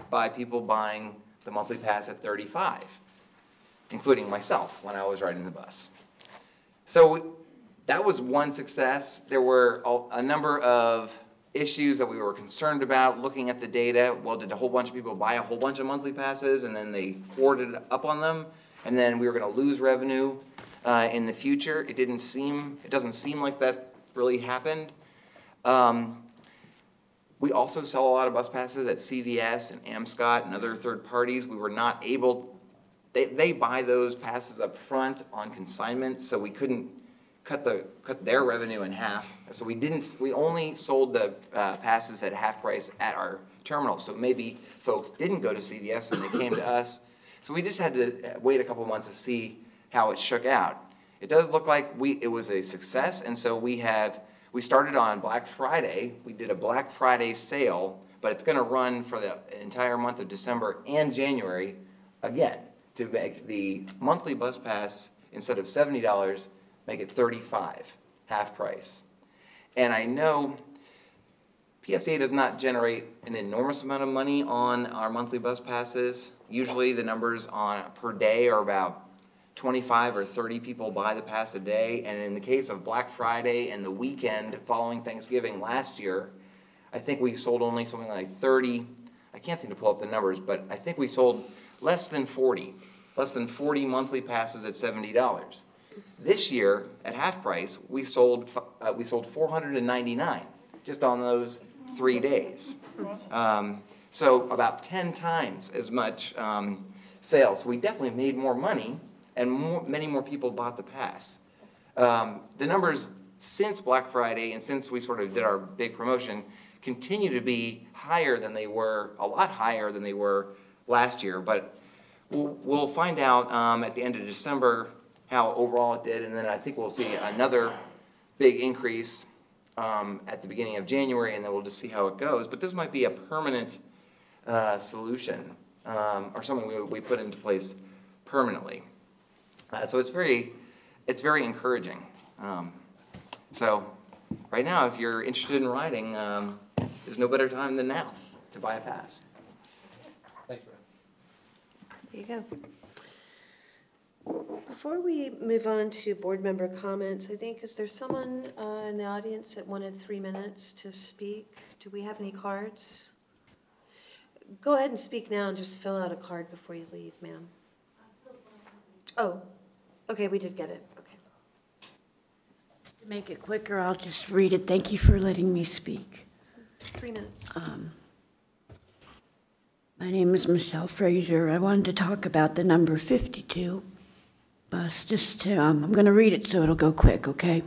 by people buying the monthly pass at $35, including myself when I was riding the bus. So that was one success. There were a number of issues that we were concerned about looking at the data. Well, did a whole bunch of people buy a whole bunch of monthly passes and then they hoarded up on them, and then we were going to lose revenue in the future? It doesn't seem like that really happened. We also sell a lot of bus passes at CVS and AmScot and other third parties. We were not able, they buy those passes up front on consignment, so we couldn't cut their revenue in half. So we only sold the passes at half price at our terminal. So maybe folks didn't go to CVS and they came to us. So we just had to wait a couple months to see how it shook out. It does look like it was a success, and so we started on Black Friday. We did a Black Friday sale, but it's going to run for the entire month of December and January again to make the monthly bus pass, instead of $70, make it $35, half price. And I know PSTA does not generate an enormous amount of money on our monthly bus passes. Usually the numbers per day are about 25 or 30 people buy the pass a day, and in the case of Black Friday and the weekend following Thanksgiving last year, I think we sold only something like 30, I can't seem to pull up the numbers, but I think we sold less than 40 monthly passes at $70. This year, at half price, we sold 499 just on those 3 days. So about 10 times as much sales. So we definitely made more money, and many more people bought the pass. The numbers since Black Friday and since we sort of did our big promotion continue to be higher than they were, a lot higher than they were last year. But we'll find out at the end of December how overall it did, and then I think we'll see another big increase at the beginning of January, and then we'll just see how it goes. But this might be a permanent solution, or something we put into place permanently. So it's very encouraging. So right now, if you're interested in riding, there's no better time than now to buy a pass. Thanks, Brad. There you go. Before we move on to board member comments, I think, is there someone in the audience that wanted 3 minutes to speak? Do we have any cards? Go ahead and speak now and just fill out a card before you leave, ma'am. Oh, okay, we did get it. Okay. To make it quicker, I'll just read it. Thank you for letting me speak. 3 minutes. My name is Michelle Frazier. I wanted to talk about the number 52 bus. Just to, I'm going to read it so it'll go quick, okay?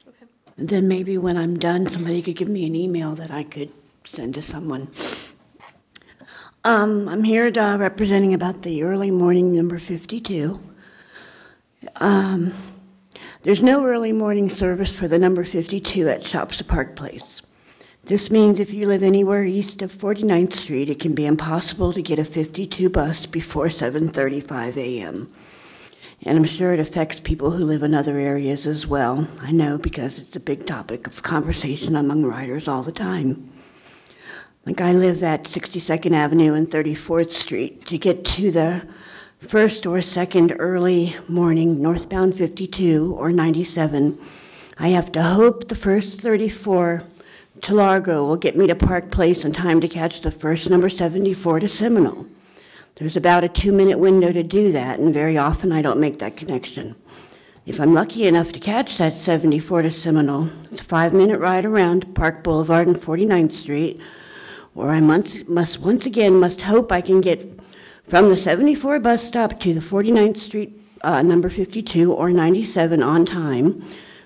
Okay. And then maybe when I'm done, somebody could give me an email that I could send to someone. I'm here representing about the early morning number 52. There's no early morning service for the number 52 at Shopsa Park Place. This means if you live anywhere east of 49th Street, it can be impossible to get a 52 bus before 7:35 a.m. And I'm sure it affects people who live in other areas as well. I know because it's a big topic of conversation among riders all the time. Like I live at 62nd Avenue and 34th Street. To get to the first or second early morning northbound 52 or 97, I have to hope the first 34 to Largo will get me to Park Place in time to catch the first number 74 to Seminole. There's about a 2-minute window to do that, and very often I don't make that connection. If I'm lucky enough to catch that 74 to Seminole, it's a 5-minute ride around Park Boulevard and 49th Street, where I once again must hope I can get from the 74 bus stop to the 49th Street number 52 or 97 on time,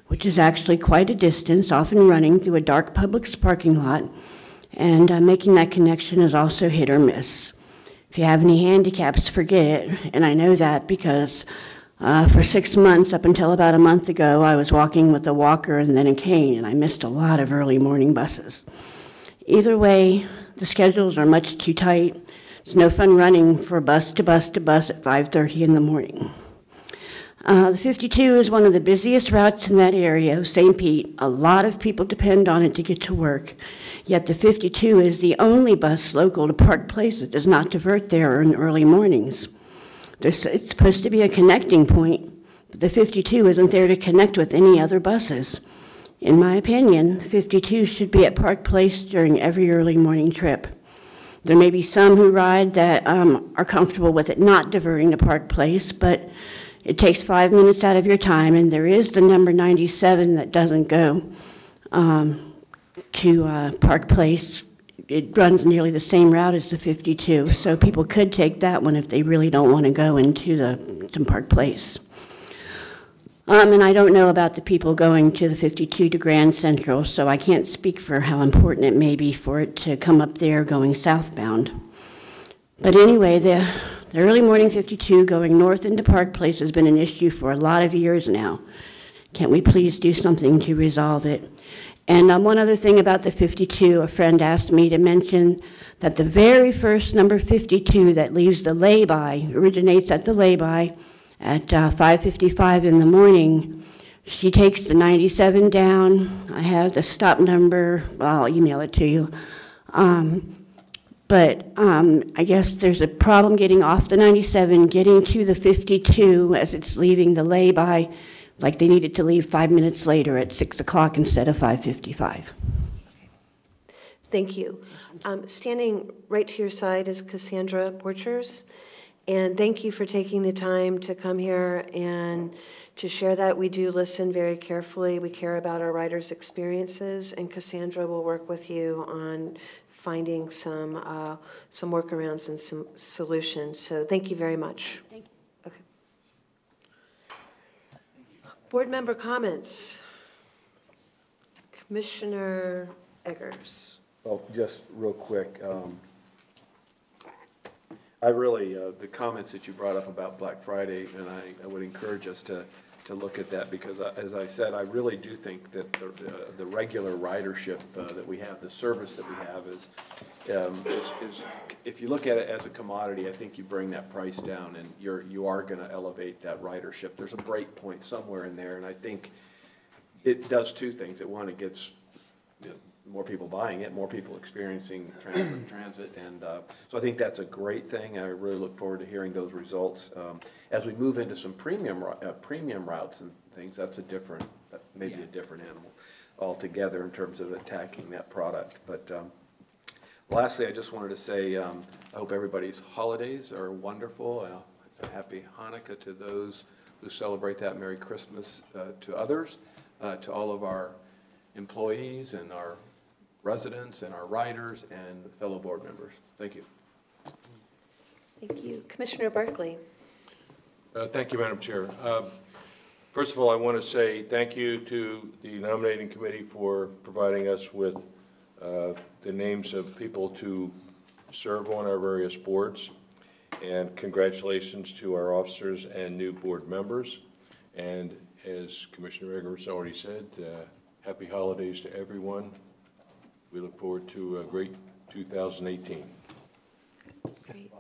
which is actually quite a distance, often running through a dark Publix parking lot, and making that connection is also hit or miss. If you have any handicaps, forget it, and I know that because for 6 months, up until about a month ago, I was walking with a walker and then a cane, and I missed a lot of early morning buses. Either way, the schedules are much too tight. It's no fun running for bus to bus to bus at 5:30 in the morning. The 52 is one of the busiest routes in that area of St. Pete. A lot of people depend on it to get to work. Yet the 52 is the only bus local to Park Place that does not divert there in early mornings. It's supposed to be a connecting point, but the 52 isn't there to connect with any other buses. In my opinion, the 52 should be at Park Place during every early morning trip. There may be some who ride that are comfortable with it not diverting to Park Place, but it takes 5 minutes out of your time, and there is the number 97 that doesn't go to Park Place. It runs nearly the same route as the 52, so people could take that one if they really don't want to go to Park Place. And I don't know about the people going to the 52 to Grand Central, so I can't speak for how important it may be for it to come up there going southbound. But anyway, the early morning 52 going north into Park Place has been an issue for a lot of years now. Can't we please do something to resolve it? And one other thing about the 52, a friend asked me to mention that the very first number 52 that leaves the lay-by, originates at the lay-by at 5:55 in the morning. She takes the 97 down. I have the stop number. Well, I'll email it to you. But I guess there's a problem getting off the 97, getting to the 52 as it's leaving the lay-by, like they needed to leave 5 minutes later at 6 o'clock instead of 5:55. Thank you. Standing right to your side is Cassandra Borchers, and thank you for taking the time to come here and to share that. We do listen very carefully. We care about our riders' experiences, and Cassandra will work with you on finding some workarounds and some solutions. So thank you very much. Thank you. Okay. Board member comments. Commissioner Eggers. Well, just real quick, I really, the comments that you brought up about Black Friday, and I would encourage us to look at that, because as I said, I really do think that the regular ridership that we have, the service that we have is, if you look at it as a commodity, I think you bring that price down, and you are gonna elevate that ridership. There's a break point somewhere in there, and I think it does two things. One, it gets more people buying it, more people experiencing transit, and so I think that's a great thing. I really look forward to hearing those results. As we move into some premium routes and things, that's a different, maybe a different animal altogether in terms of attacking that product. But lastly, I just wanted to say I hope everybody's holidays are wonderful. A happy Hanukkah to those who celebrate that. Merry Christmas to others, to all of our employees and our residents and our riders and fellow board members. Thank you. Thank you. Commissioner Barkley. Thank you, Madam Chair. First of all, I want to say thank you to the nominating committee for providing us with the names of people to serve on our various boards, and congratulations to our officers and new board members. And as Commissioner Eggers already said, happy holidays to everyone. We look forward to a great 2018. Great.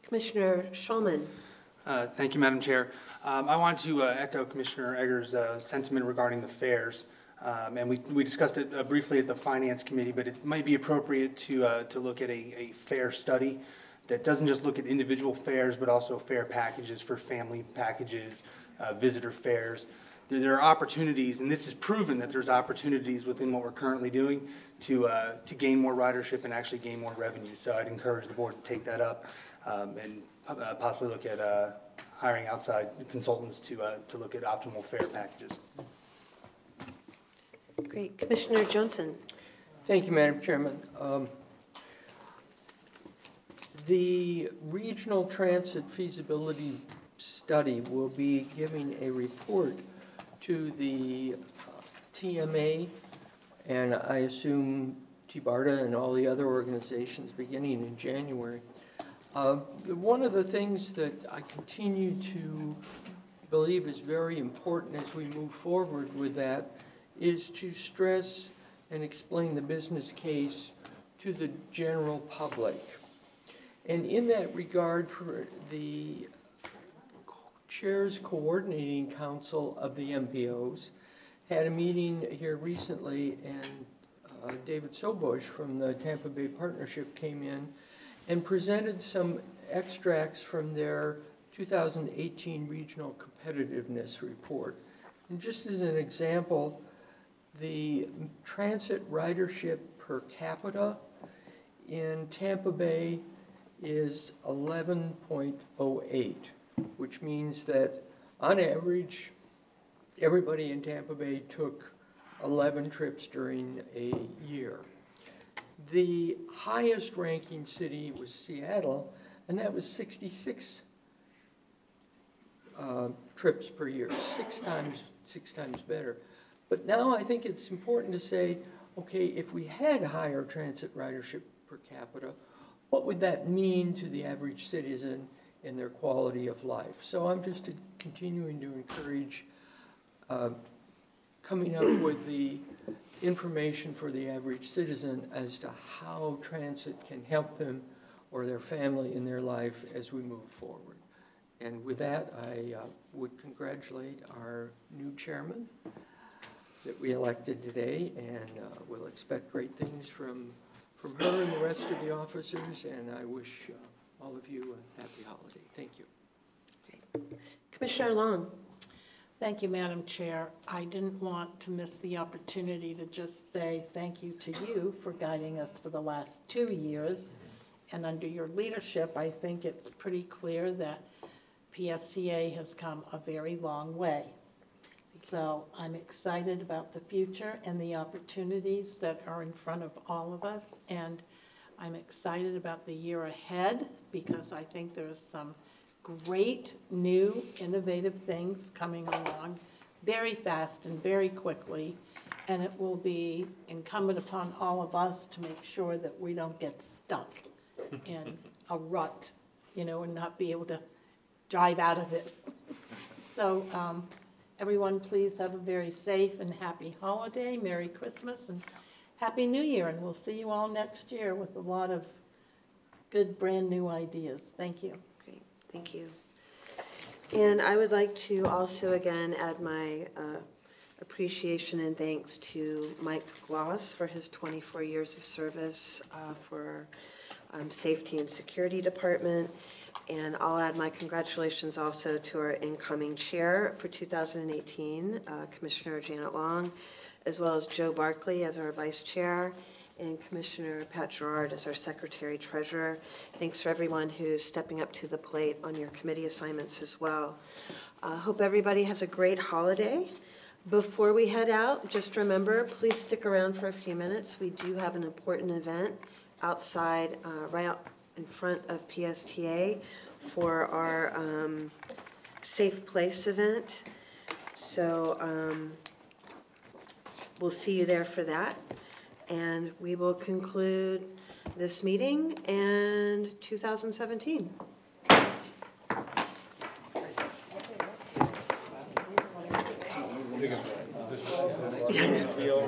Commissioner Schulman. Thank you, Madam Chair. I want to echo Commissioner Eggers' sentiment regarding the fares. And we discussed it briefly at the Finance Committee, but it might be appropriate to look at a fare study that doesn't just look at individual fares, but also fare packages for family packages, visitor fares. There are opportunities, and this is proven that there's opportunities within what we're currently doing to gain more ridership and actually gain more revenue. So I'd encourage the board to take that up and possibly look at hiring outside consultants to look at optimal fare packages. Great. Commissioner Johnson. Thank you, Madam Chairman. The Regional Transit Feasibility Study will be giving a report to the TMA, and I assume TBARTA and all the other organizations beginning in January. One of the things that I continue to believe is very important as we move forward with that is to stress and explain the business case to the general public. And in that regard, for the Chair's Coordinating Council of the MPOs had a meeting here recently, and David Sobosh from the Tampa Bay Partnership came in and presented some extracts from their 2018 Regional Competitiveness Report. And just as an example, the transit ridership per capita in Tampa Bay is 11.08. which means that on average, everybody in Tampa Bay took 11 trips during a year. The highest ranking city was Seattle, and that was 66 trips per year, six times better. But now I think it's important to say, okay, if we had higher transit ridership per capita, what would that mean to the average citizen in their quality of life? So I'm just continuing to encourage coming up with the information for the average citizen as to how transit can help them or their family in their life as we move forward. And with that, I would congratulate our new chairman that we elected today, and we'll expect great things from her and the rest of the officers, and I wish all of you a happy holiday. Thank you. Great. Commissioner Long. Thank you, Madam Chair. I didn't want to miss the opportunity to just say thank you to you for guiding us for the last 2 years. And under your leadership, I think it's pretty clear that PSTA has come a very long way. So I'm excited about the future and the opportunities that are in front of all of us. And I'm excited about the year ahead because I think there's some great, new, innovative things coming along very fast and very quickly. And it will be incumbent upon all of us to make sure that we don't get stuck in a rut, you know, and not be able to drive out of it. So everyone, please have a very safe and happy holiday, Merry Christmas, and Happy New Year. And we'll see you all next year with a lot of good, brand-new ideas. Thank you. Great, thank you. And I would like to also again add my appreciation and thanks to Mike Gloss for his 24 years of service for Safety and Security Department. And I'll add my congratulations also to our incoming chair for 2018, Commissioner Janet Long, as well as Joe Barkley as our vice chair, and Commissioner Pat Gerard as our secretary treasurer. Thanks for everyone who's stepping up to the plate on your committee assignments as well. Hope everybody has a great holiday. Before we head out, just remember, please stick around for a few minutes. We do have an important event outside, right out in front of PSTA for our Safe Place event. So we'll see you there for that. And we will conclude this meeting and 2017.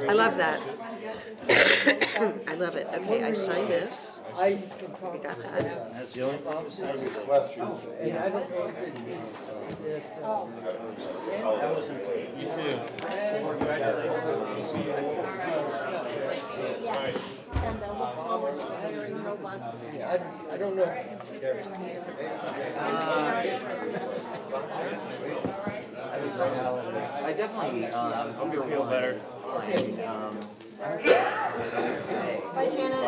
I love that. I love it. Okay, I sign this. We got that. That's the only question. And I don't know, is it, that was important. You too. I don't know. I definitely, I'm gonna feel better. Bye, Janet.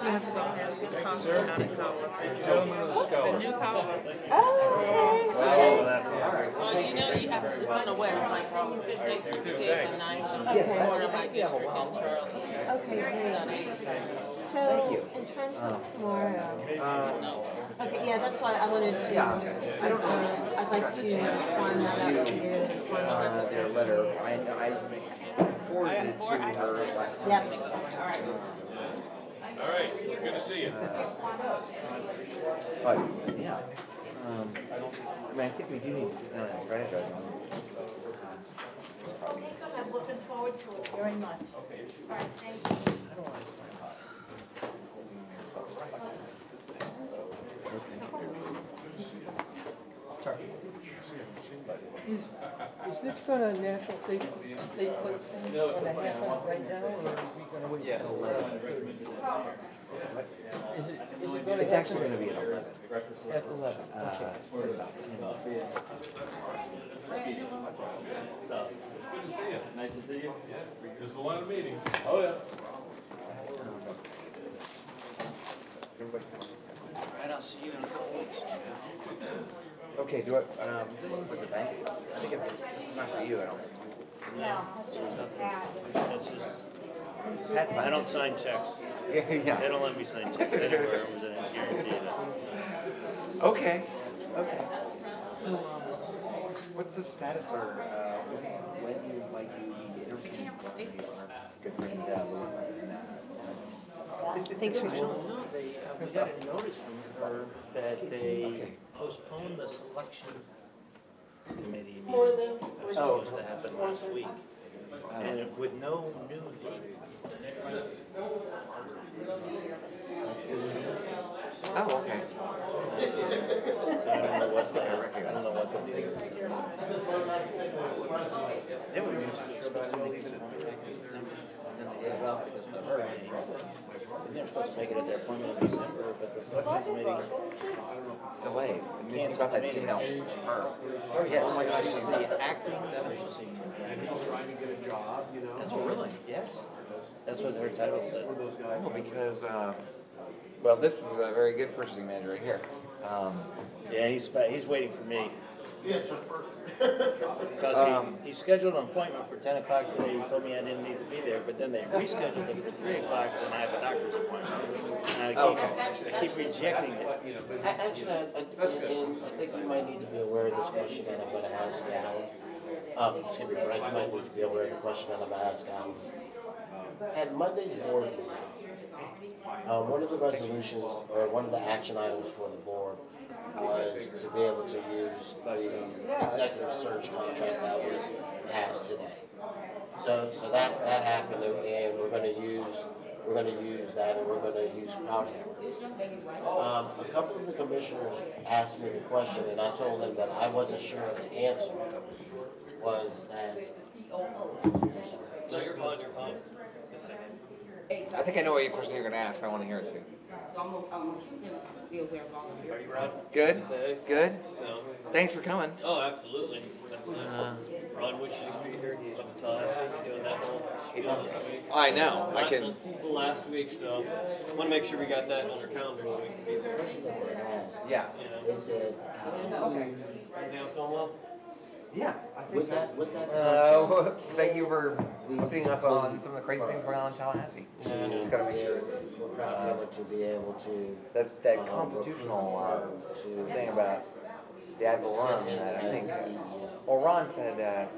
Yes. Well, you know, you have, it's on the website, so you can take the 9th and the corner by district and Charlie. Okay, great. So, in terms of tomorrow, okay, yeah, that's why I wanted to, I'd like to find that out to you. Their letter, I forwarded it to her last night. Yes. All right, good to see you. But, yeah, I mean, I think we do need to sit down and strategize on it. I'm looking forward to it very much. All right, thank you. Is this gonna national safe place thing gonna happen right now, or are we gonna wait till 11? Is it gonna It's actually gonna be at 11. At 11, okay. For about 10 minutes. Good to see you. Nice to see you. Yeah, there's a lot of meetings. Oh, yeah. Right, I'll see you in a couple weeks. Okay, do I, this is with the bank? I think this is not for you, I don't think. No, that's just for Pat. Pat signed I don't it. sign checks. Yeah. They don't let me sign checks anywhere within a guarantee that. Okay, okay. So, what's the status or, when you might you need to interview our good friend, Thanks, Rachel. No, we got a notice from her that they postponed the selection committee meeting. That was supposed to happen last week. And with no new date. Oh, okay. So I don't know what the date is. They were supposed to make it in September, and then they gave up because of the hurricane. And they're supposed to make it at their appointment in December, but the selection committee Delayed. And you got that email from her. Oh, yes. Oh my gosh, she's the acting emergency. And he's trying to get a job, you know. That's really, yes. That's what her title said. Oh, because, Well, this is a very good purchasing manager right here. Yeah, he's waiting for me. Yes, sir. Because he scheduled an appointment for 10 o'clock today. He told me I didn't need to be there, but then they rescheduled it for 3 o'clock when I have a doctor's appointment. And I keep rejecting it. Actually, I think you might need to be aware of this question that I'm going to ask Alan. Excuse me, Brent, you might need to be aware of the question that I'm going to ask Alan. At Monday's board meeting, one of the resolutions, or one of the action items for the board was to be able to use the executive search contract that was passed today. So that happened, and we're going to use that, and we're going to use crowdhammer. A couple of the commissioners asked me the question, and I told them that I wasn't sure of the answer. Was that? No, you're fine. You're fine. Just a second. I think I know what your question you're going to ask. I want to hear it too. So I'm gonna be aware of all of it. Are you Ron? Good. Good. So. Thanks for coming. Oh, absolutely. Ron wishes you could be here up in Tallahassee, doing that whole deal this week. I know. I can. Last week, so want to make sure we got that on our calendar so we can be there. Yeah. You know. They said, Okay. Everything else going well? Yeah. with that. Thank you for keeping us on some of the crazy things going on in Tallahassee. Just gotta make sure it's to be able to that constitutional thing about the ad valorem that I think. Well, Ron said I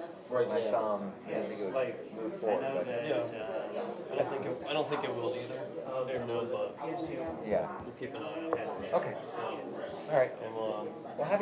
saw him. I think it would move forward. But Yeah. I don't think it will either. I don't know, but yeah. we'll keep an eye on it. Okay. All right. And we'll have